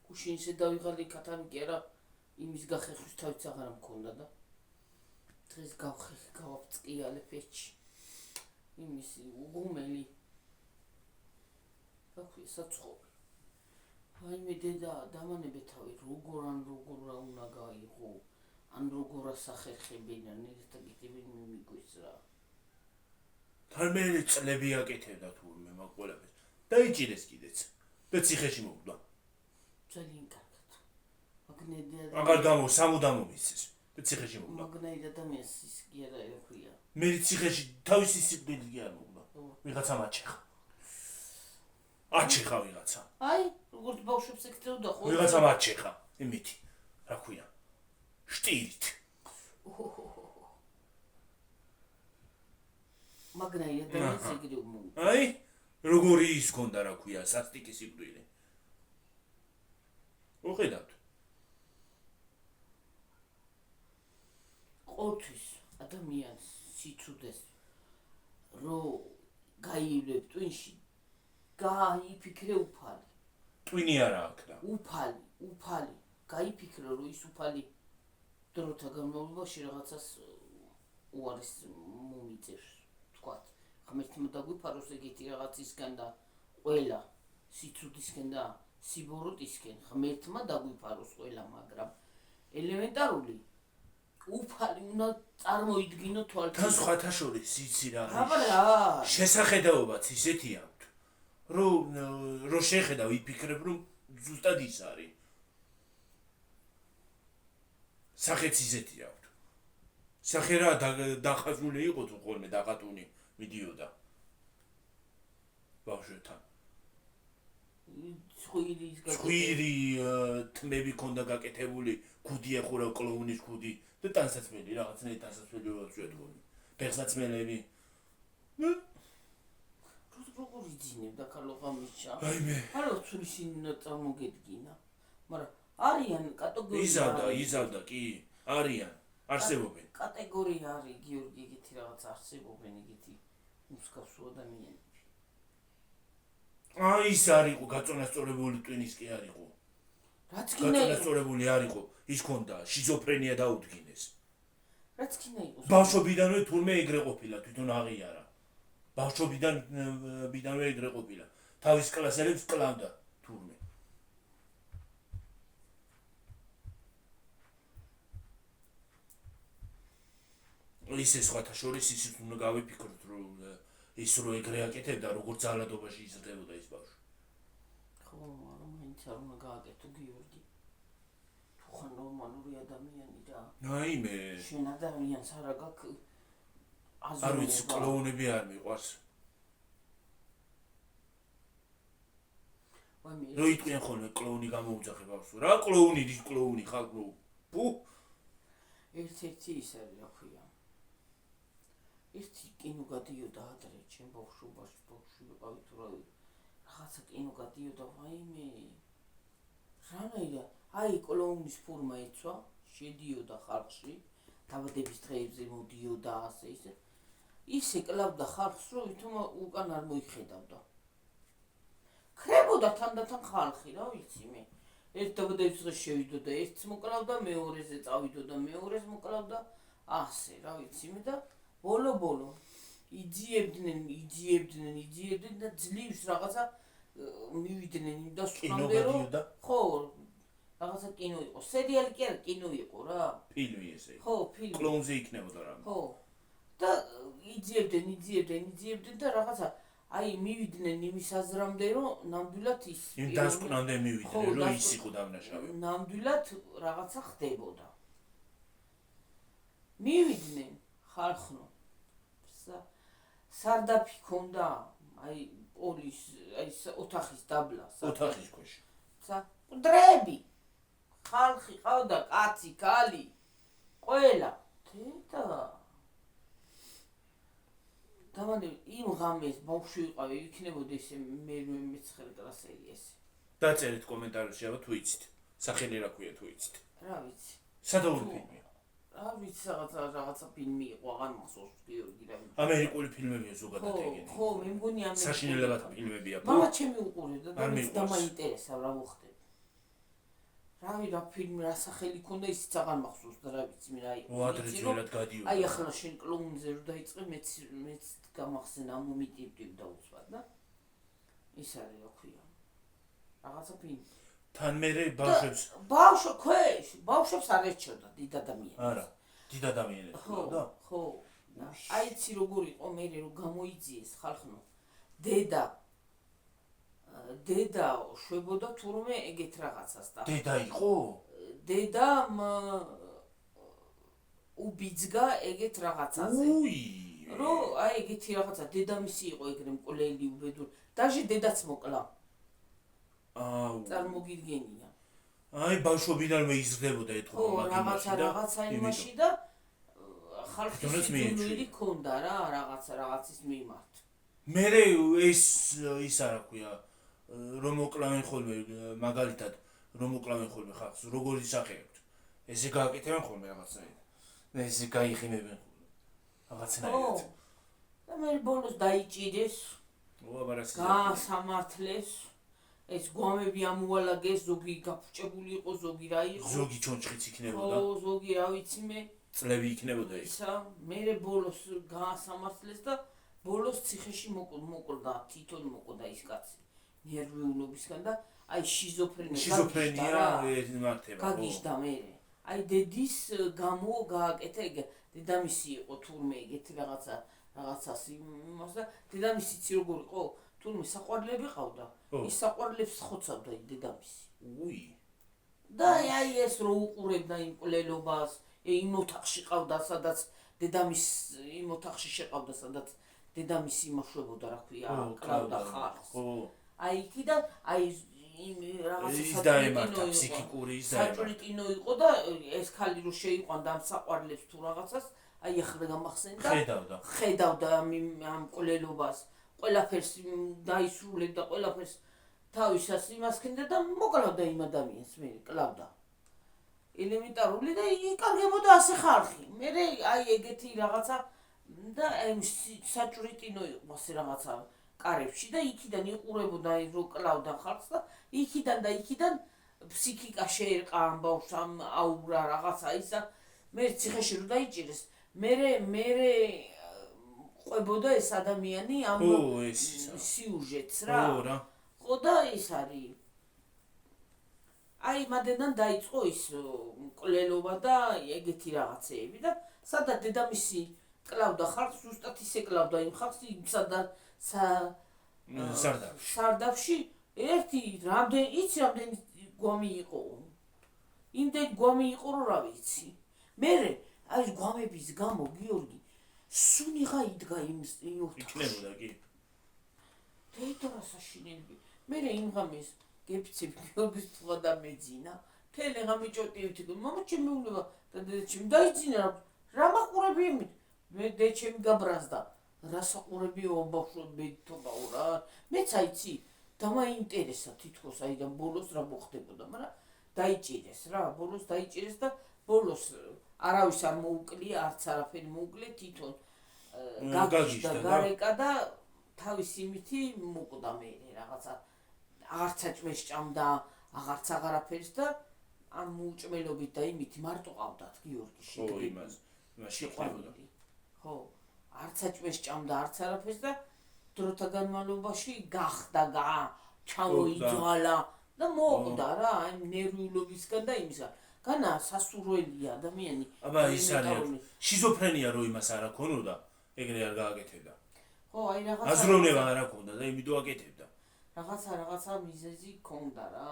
გუში ისე დავიღალე ქათამი კი არა, იმის გახეხვის თავიც აღარ მქონდა და დღეს გავხეხე, გავაფწკიალე პეჩი. იმის უღუმელი. რა ქვია, საცხობი. ვაიმე დედა, დამანებე თავი, როგორ რა უნდა გაიღო, ან როგორ ასახერხებენ, ან ერთ აკეთებენ მიმიგვეს რა. თან მე წლები აკეთებდა თურმე მაგ ყველაფერს. დაიჭირეს კიდეც და ციხეში მოვიდა. ძალიან კარგად. მაგნაირი აღარ სამუდამო მისცეს და ციხეში მოვიდა. მაგნაირი ადამიანს ის კი არა ექვია. მე ციხეში თავისი სიკვდილი კი არ მოვიდა. ვიღაცა მაჩეხა. აჩეხა ვიღაცა. აი, როგორც ბავშვებს ეკეთებოდა ხო? ვიღაცა მაჩეხა, იმითი. რა ქვია? შტირით. მაგნაირი ადამიანს ეგრე მოვიდა. აი, როგორი ის გონდა რა ქვია, სასტიკი სიკვდილი. უხედავთ. ყოველთვის ადამიანს სიცოდეს რომ გაივლებ ტვინში გაიფიქრე უფალი. ტვინი არა აქ და. უფალი. გაიფიქრე რომ ის უფალი დროთა განმავლობაში რაღაცას უარის მომიწევს. თქვათ, ღმერთმა დაგვიფაროს ეგეთი რაღაცისგან და ყველა სიცოდისგან და სიბოროტისგან ღმერთმა დაგვიფაროს ყველა, მაგრამ ელემენტარული უფალი უნდა წარმოიდგინო თვალით. თან სხვათა შორის იცი რა. აბა შესახედაობაც ისეთი აქვთ, რომ შეხედა ვიფიქრებ, რომ ზუსტად ის არის. სახეც ისეთი აქვთ. სახე რა დახაზული იყო თუ ხოლმე დაყატუნი მიდიოდა. ბავშვებთან. ცხვირი თმები ქონდა გაკეთებული, ქუდი ახურა კლოუნის ქუდი და ტანსაცმელი რაღაცნაირი ტანსაცმელი ვაცვიოთ ხოლმე. ფეხსაცმელები. როგორი ძინებდა ქალო ღამიშა? აი მე. არა ცურისინა წარმოგედგინა. მაგრამ არიან კატეგორია. იზავდა კი, არიან, არსებობენ. კატეგორია არის გიორგი ეგეთი რაღაც არსებობენ ეგეთი მსგავსი ადამიანები. აი ის არისო გაწონასწორებული ტვინის კი არისო. რაც კიდე გაწონასწორებული არისო, ის ქონდა შიზოფრენია დაუდგინეს. რაც კიდე იყო. ბავშვობიდანვე თურმე ეგრე ყოფილა, თვითონ აღიარა. ბავშვობიდანვე ეგრე ყოფილა. თავის კლასელებს კლავდა თურმე. ისე სხვათა შორის ისიც უნდა გავიფიქროთ, რომ ის რო ეგრე აკეთებდა, როგორ ძალადობაში იზრდებოდა ის ბავშვი. ხო, მაგრამ მაინც არ უნდა გააკეთო გიორგი. თუ ხან ნორმალური ადამიანი რა. აი მე. შენ ადამიანს არა გაქვს არ ვიცი, კლოუნები არ მიყვარს. რო იტყვიან ხოლმე კლოუნი გამოუძახე ბავშვს. რა კლოუნი, ის კლოუნი ხალხო. პუ. ერთ-ერთი ის არის რა ქვია. ერთი კინო გადიოდა ადრე ჩემ ბავშვობაში ვიყავი თუ რაღაცა კინო გადიოდა ვაიმე რანაირად აი კლოუნის ფორმა ეცვა შედიოდა ხალხში დაბადების დღეებზე მოდიოდა ასე ისე კლავდა ხალხს რომ ვითომ უკან არ მოიხედავდა ქრებოდა თანდათან ხალხი რა ვიცი მე ერთ დაბადების დღეს შევიდოდა ერთს მოკლავდა მეორეზე წავიდოდა მეორეს მოკლავდა ასე რა ვიცი მე და ბოლო იძიებდნენ და ძლივს რაღაცა მივიდნენ იმ დასკვნამდე რომ ხო რაღაცა კინო იყო სერიალი კი არა კინო იყო რა ფილმი ესე ხო ფილმი კლოუნზე იქნებოდა რა ხო და იძიებდნენ და რაღაცა აი მივიდნენ იმის აზრამდე რომ ნამდვილად ის იმ დასკვნამდე მივიდნენ რომ ის იყო დამნაშავე ნამდვილად რაღაცა ხდებოდა მივიდნენ ხალხო სარდაფი ქონდა აი პოლის აი ოთახის დაბლა ოთახის ქვეშ დრები ხალხი ყავდა კაცი კალი ყველა თეთა დავანე იმ ღამეს ბავშვი ვიყავი იქნებოდა ესე მე მე-9 კლასელი ესე დაწერეთ კომენტარებში აბა თუ იცით სახელი რა ქვია თუ იცით რა ვიცი სადაური ფილმია რა ვიცი რაღაცა ფილმი იყო აღარ მახსოვს გიორგი რა ამერიკული ფილმებია ზოგადად ეგეთი ხო მე მგონი ამერიკული საშინელებათა ფილმებია მამა ჩემი უყურებდა და მე დამაინტერესა რა მოხდება რა ფილმი რა სახელი ქონდა ისიც აღარ მახსოვს და რა ვიცი მე რა იყო ადრე ძველად გადიოდა აი ახლა შენ კლოუნზე რო დაიწყე მეც გამახსენა მომიტივტივ და უცბად და ის არის რა ქვია რაღაცა ფილმი თან მე ბავშვებს ბავშვებს არ ერჩევდა დიდ ადამიანებს არა დიდ ადამიანებს ხო აი ცი როგორ იყო მე რომ გამოიძიეს ხალხო დედა დედა შვებოდა თურმე ეგეთ რაღაცას და დედა იყო? დედამ უბიძგა ეგეთ რაღაცაზე. უი. რო აი ეგეთი რაღაცა დედამისი იყო ეგრე მკვლელი უბედური. დაჟე დედაც მოკლა. აუ. წარმოგიდგენია. აი ბავშვობიდანვე იზრდებოდა ეთქვა რაღაცა იმაში და ხალხის სიძულვილი ქონდა რა რაღაცის მიმართ. მე ის არა ქვია რომ მოკლავენ ხოლმე მაგალითად რომ მოკლავენ ხოლმე ხალხს როგორი სახე აქვს ესე გააკეთებენ ხოლმე რაღაცნაირად და ესე გაიხინებენ ხოლმე რაღაცნაირად და მე ბოლოს დაიჭირეს გაასამართლეს ეს გვამები ამუალაგეს ზოგი გაფუჭებული იყო ზოგი რა იყო ზოგი ჩონჩხიც იქნებოდა ხო ზოგი რა ვიცი მე წლები იქნებოდა ისა მე ბოლოს გაასამართლეს და ბოლოს ციხეში მოკვდა თვითონ მოკვდა ის კაცი ნერვიულობისგან და აი შიზოფრენია მართება გაგიჟდა მე აი დედის გამო გააკეთა ეგ დედამისი იყო თურმე ეგეთი რაღაცას იმას და დედამისიც როგორ იყო თურმე საყვარლები ყავდა ის საყვარლებს ხოცავდა დედამისი უი და აი ეს რო უყურებდა იმ მკვლელობას იმ ოთახში ყავდა სადაც დედამის იმ ოთახში შეყავდა სადაც დედამისი იმაშვებოდა რა ქვია კლავდა ხალხს აი იქიდან აი იმ რაღაცა ფსიქიკური საჭრიტინო იყო და ეს ხალი რო შეიყვანდა ამ საყვარლებს თუ რაღაცას აი ახლა გამახსენდა ხედავდა ამ მკვლელობას ყველაფერს დაისრულებდა ყველაფერს თავისას იმას ქენდა და მოკლავდა იმ ადამიანს მე კლავდა ელემენტარული და იკარგებოდა ასე ხალხი მე აი ეგეთი რაღაცა და საჭრიტინო იყო ასე რაღაცა კარებში და იქიდან იყურებოდა რო კლავდა ხალხს და იქიდან ფსიქიკა შეერყა ამ ბავშვს ამ აურა რაღაცა ისა მე ციხეში რო დაიჭირეს მე ყვებოდა ეს ადამიანი ამ სიუჟეტს რა ხო და ის არის აი მადენან დაიწყო ის მკვლელობა და ეგეთი რაღაცეები და სადაც დედამისი კლავდა ხალხს ზუსტად ისე კლავდა იმ ხალხს სარდაფში ერთი რამდენი გვამი იყო იმდენი გვამი იყო რომ რა ვიცი მე აი გვამების გამო გიორგი სუნიღა იდგა იმ იქნებოდა კი დედა საშინელი მე იმ ღამეს გეფიცებ გიორგის თქვა და მეძინა თელე ღამე ჭოტივით მამა ჩემი უნება და დედა ჩემი დაიძინა რა მაყურები იმით მე დე ჩემი გაბრაზდა რა საყურებიო ბავშვები თობაო რა მეც აიცი დამაინტერესა თითქოს აი და ბოლოს რა მოხდებოდა მაგრამ დაიჭირეს რა ბოლოს დაიჭირეს და ბოლოს არავის არ მოუკლია არც არაფერი მოუკლე თვითონ გაგიჟდა გარეკა და თავის იმითი მოკვდა მე რაღაცა აღარც აჭმეს ჭამდა აღარც აღარაფერს და ამ უჭმელობით და იმითი მარტო ყავდათ გიორგი შეყვანილი ხო არც აჭმეს ჭამდა არც არაფერს და დროთა განმავლობაში გახდა ჩამოიძვალა და მოკვდა რა აი ნერვიულობისგან და იმისგან განა სასურველია ადამიანი აბა ის არის შიზოფრენია რო იმას არ აქონოდა ეგრე არ გააკეთებდა ხო აი რაღაცა აზროვნება არ აქონდა და იმით უაკეთებდა რაღაცა მიზეზი ქონდა რა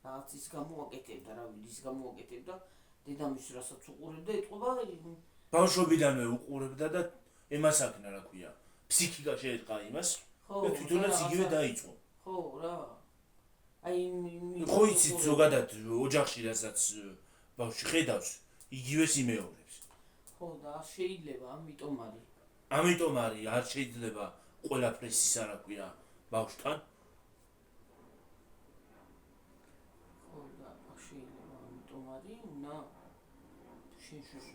რაღაცის გამოაკეთებდა რა ვიდის გამოაკეთებდა დედამის რასაც უყურებდა ეთყობა ბავშვობიდანვე უყურებდა და ემას აქნა რა ქვია ფსიქიკა შეერყა იმას და თვითონაც იგივე დაიწყო ხო რა აი ხო იცით ზოგადად ოჯახში რასაც ბავშვი ხედავს იგივეს იმეორებს ხო და შეიძლება ამიტომ არის არ შეიძლება ყველაფერს ისა რა ქვია ბავშვთან ხო და შეიძლება ამიტომ არის უნდა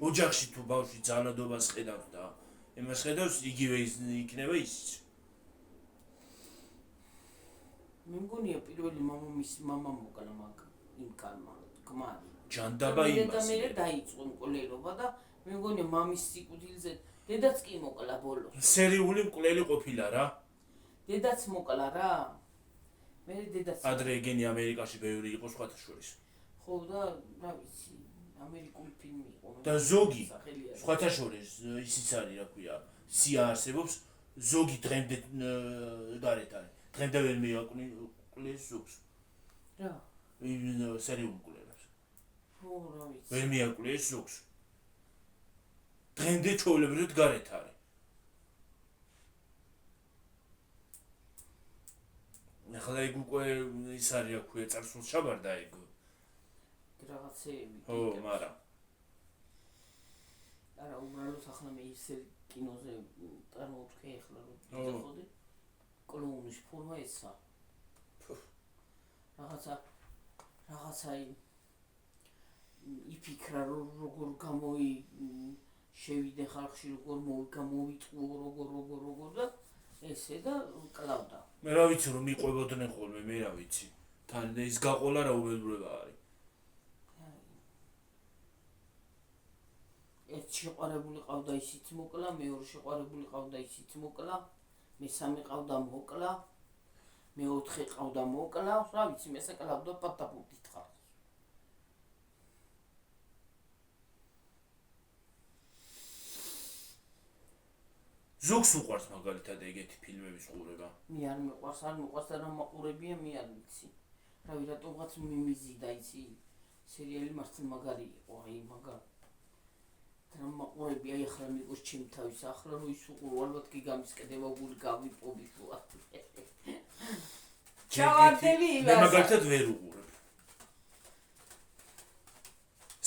ოჯახში თუ ბავშვი ძალადობას ხედავს და იმას ხედავს იგივე იქნება ისიც მე მგონია პირველი მამა მოკლა მაგ იმ კალმა გმარი ჯანდაბა იმას და მე დაიწყო მკვლელობა და მე მგონია მამის სიკვდილზე დედაც კი მოკლა ბოლოს სერიული მკვლელი ყოფილა რა დედაც მოკლა რა მე დედაც ადრე ეგენი ამერიკაში ბევრი იყო სხვათა შორის ხო და რა ვიცი ამერიკული ფილმი იყო და ზოგი სხვათა შორის ისიც არის რა ქვია სია არსებობს ზოგი დღემდე გარეთ არის დღემდე ვერ მიაკვლიეს ზოგს. რა? სერიულ მკვლელებს. ხო, რა ვიცი. ვერ მიაკვლიეს ზოგს. დღემდე ჩვეულებრივად გარეთ არის. ახლა ეგ უკვე ის არის, რა ქვია, წარსულს ჩაბარდა ეგ. რაღაცეები. ხო, მაგრამ არა, უბრალოდ ახლა მე ისე კინოზე წარმოვთქვი ახლა რომ ვიდეოდი. კლოუნის ფორმა ეცა. რაღაცა იფიქრა როგორ შევიდე ხალხში, როგორ გამოვიტყუო, როგორ და ესე და კლავდა. მე რა ვიცი რომ მიყვებოდნენ ხოლმე, მე რა ვიცი. თან ის გაყოლა რა უბედურება არის. ერთ შეყარებული ყავდა ისიც მოკლა, მეორე შეყარებული ყავდა ისიც მოკლა, მესამე ყავდა მოკლა, მეოთხე ყავდა მოკლა, რა ვიცი, მესა კლავდა პატაპუტით ხარ. ზოგს უყვარს მაგალითად ეგეთი ფილმების ყურება. მე არ მიყვარს და რა მაყურებია, მე არ ვიცი. რავი, რატომღაც მიმიზიდა იცი სერიალი მართლა მაგარი იყო, აი მაგარ. რა მაყურებია, აი ახლა მიყოს ჩემი თავის, ახლა რო ის უყურო, ალბათ კი გამისკდება გული გავიპოვი ხო. ჩავარდები მე მაგალითად ვერ უყურებ.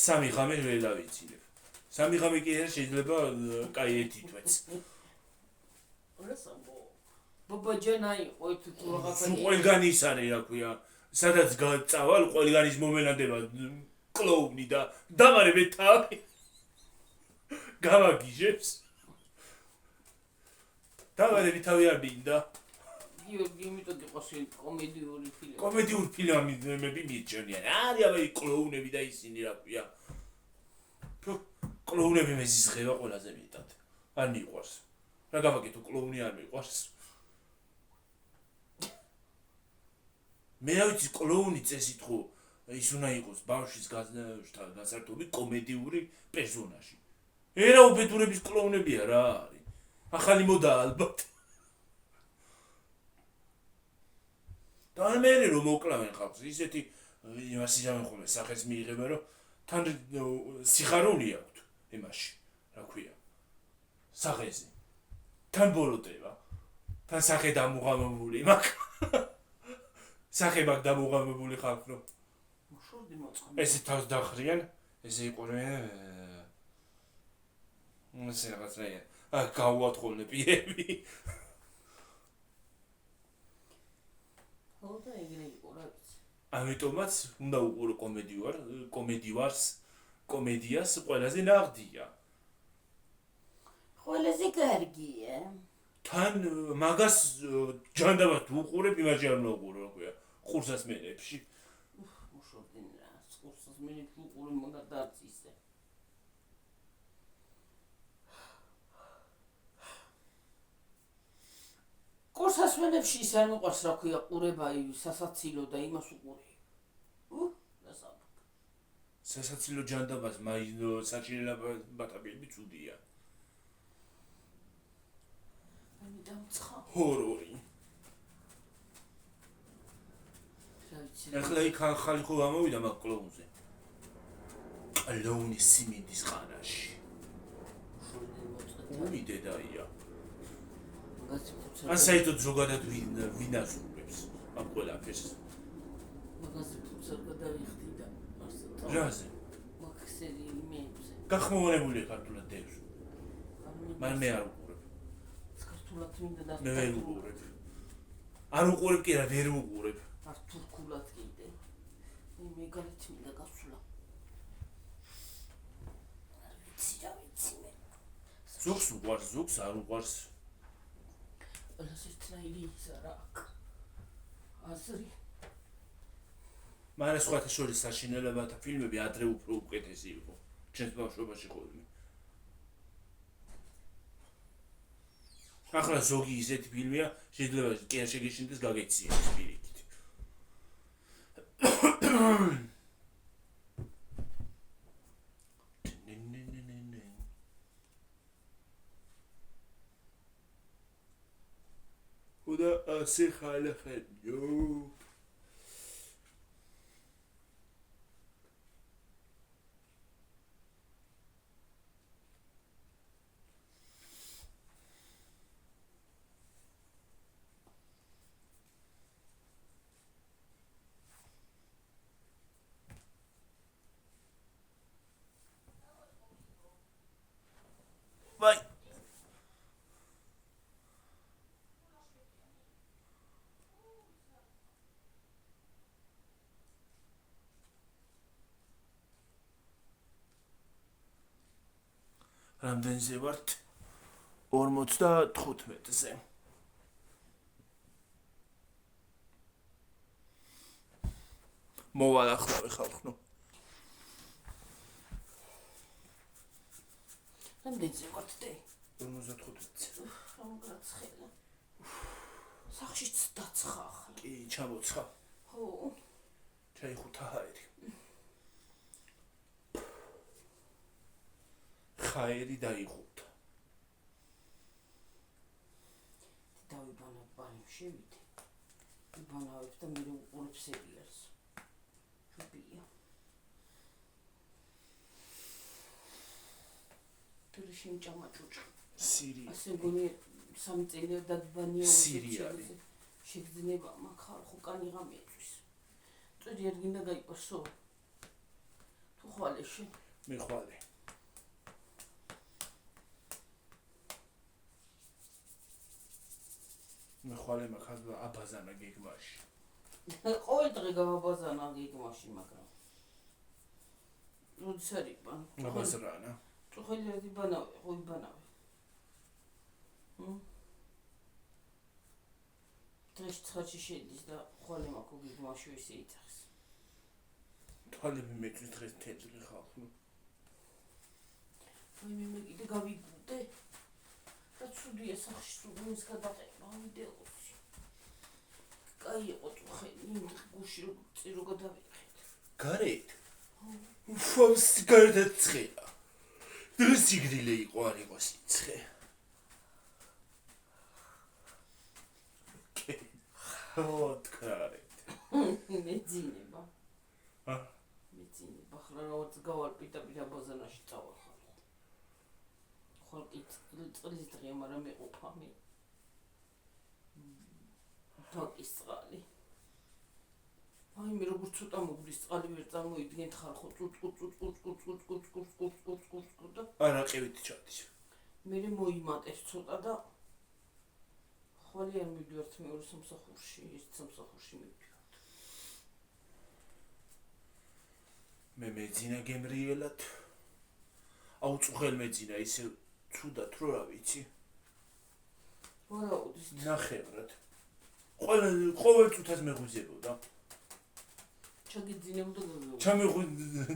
სამი ღამე ვერ დავიცილებ. სამი ღამე კი არ შეიძლება კაი ეთითვეც. ბაბაჯანა იყო თუ რაღაცა. ყველგან ის არის, რა ქვია, სადაც გაწავალ, ყველგან ის მომენადება კლოუნი და დამარებ თავი. გავაგიჟებს. დამარებ თავი არ მინდა. იმიტომ იყოს კომედიური ფილმი. კომედიური ფილმები მიეჩვენიან. არის აბა კლოუნები და ისინი, რა ქვია. კლოუნები მეზიზღება ყველაზე მეტად. არ მიყვარს. რა გავაკეთო, კლოუნი არ მიყვარს. მე რა ვიცი, კლოუნი წესით ხო ის უნდა იყოს ბავშვის გასართობი კომედიური პერსონაჟი. ერა უბედურების კლოუნებია რა არის. ახალი მოდა ალბათ. და მე რომ მოკლავენ ხალხს, ისეთი იმას იზამენ ხოლმე სახეს მიიღებენ, რომ თან სიხარული აქვს იმაში, რა ქვია, სახეზე. თან ბოლოტება. თან სახე დამუღამებული მაქვს. სახე მაქვს დამუღამებული ხალხ რომ. შორდი მოწყობ. ესე თავს დახრიან, ესე იყურებენ ესე რაღაც რაია. გავუვათ ხოლმე პირები. ხო და ეგრე იყო რა ვიცი. ამიტომაც უნდა უყურო კომედიას ყველაზე ნაღდია. ყველაზე კარგია. თან მაგას ჯანდაბად უყურებ, იმაში არ უნდა უყურო, რა ქვია, ხურსასმენებში. უშორდნენ რა, ხურსასმენებში უყურე მაგარ დარც ისე. ხურსასმენებში ის არ მიყვარს, რა ქვია, ყურება სასაცილო და იმას უყურე. სასაცილო ჯანდაბას მაინო საჭირელებათა ფილმი ცუდია. მე დამცხა. ჰორორი. ახლა იქ ხალი ხო გამოვიდა მაგ კლოუნზე. კლოუნის სიმინდის ხანაში. ული დედაია. ან საერთოდ ზოგადად ვინ ასრულებს ამ ყველაფერს. მაგაზე ფუცარ გადავიხდი და რაზე? მაქსელი იმებზე. გახმოვანებულია ქართულად დევს. მაგრამ მე არ უყურებ. ქართულად მინდა და მე ვერ უყურებ. არ უყურებ კი რა, ვერ უყურებ. არ თურქულად კიდე. მე გარეთ მინდა გასვლა. არ ვიცი რა ვიცი მე. ზოგს უყურს, ზოგს არ უყურს. ყველას ერთნაირი ისა რა აქ. აზრი. მაგრამ სხვათა შორის საშინელებათა ფილმები ადრე უფრო უკეთესი იყო. ჩემს ბავშვობაში ხოლმე. ახლა ზოგი ისეთი ფილმია, შეიძლება კი არ შეგეშინდეს გაგეციან სპირიტით. და ასე ხალხებიო. Vai. რამდენზე ვართ? 55-ზე. მოვალ ახლა ხალხო. რამდენზე ვართ დე? 55-ზე. რა მოგაცხელა. სახშიც დაცხა ახლა. კი, ჩამოცხა. ხო. ჩაიხუთა ჰაერი. ხაერი დაიხუთა. დავიბანა ბარემ შევიდე. ვიბანავებ და მე უყურებ სერიალს. ჯობია. თურში მჭამაჭუჭა. სირია. ასე მგონი 3 წელი დაგბანია სირიალი. შეგძნება მაგ ხალხო კანიღა მეწვის. წვიდი არ გინდა გაიყვასო. თუ ხვალე შენ. მე ხვალე. მე ხვალე მაგ აბაზანა გეგმაში. ყოველ დღე გავაბაზანა გეგმაში, მაგრამ როდის არის ბან? აბაზრანა. წუხელი არ დიბანავე, ხო იბანავე. დღეს ცხადში შედის და ხვალე მაქ გეგმაში ისე იწახს. თვალები მეწვის დღეს თეთრი ხალხო. აი მე კიდე გავიგულდე. და ცუდია სახში სულმის გადაყენა ვიდეოსი. კაი იყო წუხელი, იმ გუში წირო გადავიყეთ. გარეთ? უფავს გარეთ ცხელა. დღეს სიგრილე იყო არ იყო სიცხე. ოდქარეთ. მეძინება. ა? მეძინება. ხლა რაღაც გავალ პიტა ბაზანაში წავახალ. ხვალ წლის დღე, მაგრამ მეყოფა მე. თაკის წყალი. აი მე როგორ ცოტა მოგდის წყალი ვერ წარმოიდგენთ ხალხო წუწ და არაყევით ჩადის. მე მოიმატეს ცოტა და ხვალე არ მივდივართ მეორე სამსახურში, ერთ სამსახურში მივდივართ. მე მეძინა გემრიელად. აუ წუხელ მეძინა ისე ცუდად რო რა ვიცი. ვარაუდის ნახევრად. ყოველ წუთას მეღვიძებოდა. ჩაგიძინებოდა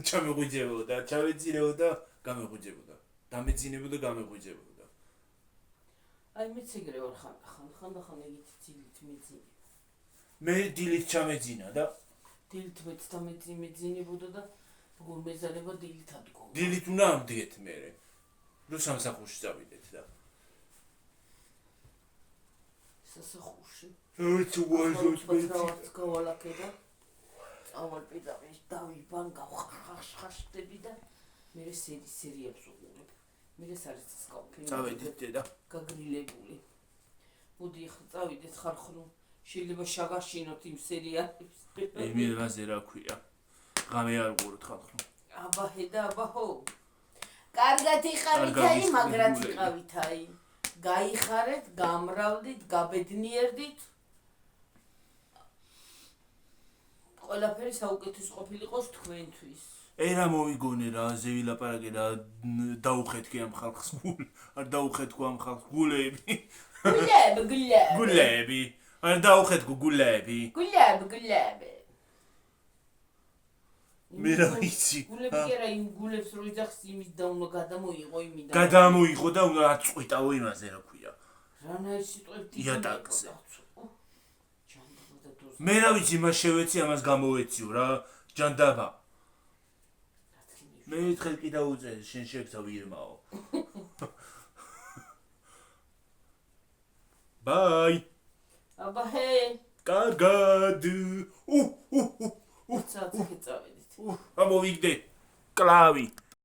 ჩამეღვიძებოდა, ჩავეძინებოდა, გამეღვიძებოდა. დამეძინებოდა, გამეღვიძებოდა. აი მეც ეგრე ვარ ხანდახან ეგეთი ძილით მეძინე. მე დილით ჩამეძინა და დილით მეც დამეძინებოდა და როგორ მეზარება დილით ადგო. დილით უნდა ამდგეთ მე. რო სამსახურში წავიდეთ და სასახურში. ერთ უაზროდ მეც გავალაკე და წავალ პედაგოგის დავიბან გავხახშხაშდები და მე სერიალს უყურებ. მე ეს არის სკოპი. წავედით დედა. გაგრილებული. მოდი ახლა წავიდეთ ხალხო. შეიძლება შაგაშინოთ იმ სერიალებს. ემილვაზე რა ქვია? ღამე არ უყუროთ ხალხო. აბა ჰედა აბა ხო. კარგად იყავითაი, მაგრად იყავითაი. გაიხარეთ, გამრავლდით, გაბედნიერდით. ყველაფერი საუკეთესო ყოფილიყოს თქვენთვის. რა მოვიგონე რა, აზე ვილაპარაკე რა, დაუხეთქე ამ ხალხს გულ. არ დაუხეთქო ამ ხალხს გულები. გულები. არ დაუხეთქო გულები. გულები. მე რა ვიცი. გულები კი არა იმ გულებს რო იძახს იმის და უნდა გადამოიღო იმიდან. გადამოიღო და უნდა აწყვიტავო იმაზე რა ქვია. რანაირ სიტყვებით იატაკზე. ჯანდაბა და დოზა. მე რა ვიცი, მას შევეცი, ამას გამოვეციო რა, ჯანდაბა. მე ერთხელ კი დაუწეს, შენ შეგცავ ირმაო. ბაი. აბა ჰე კარგად ცალ წავედით ამოვიგდე კლავი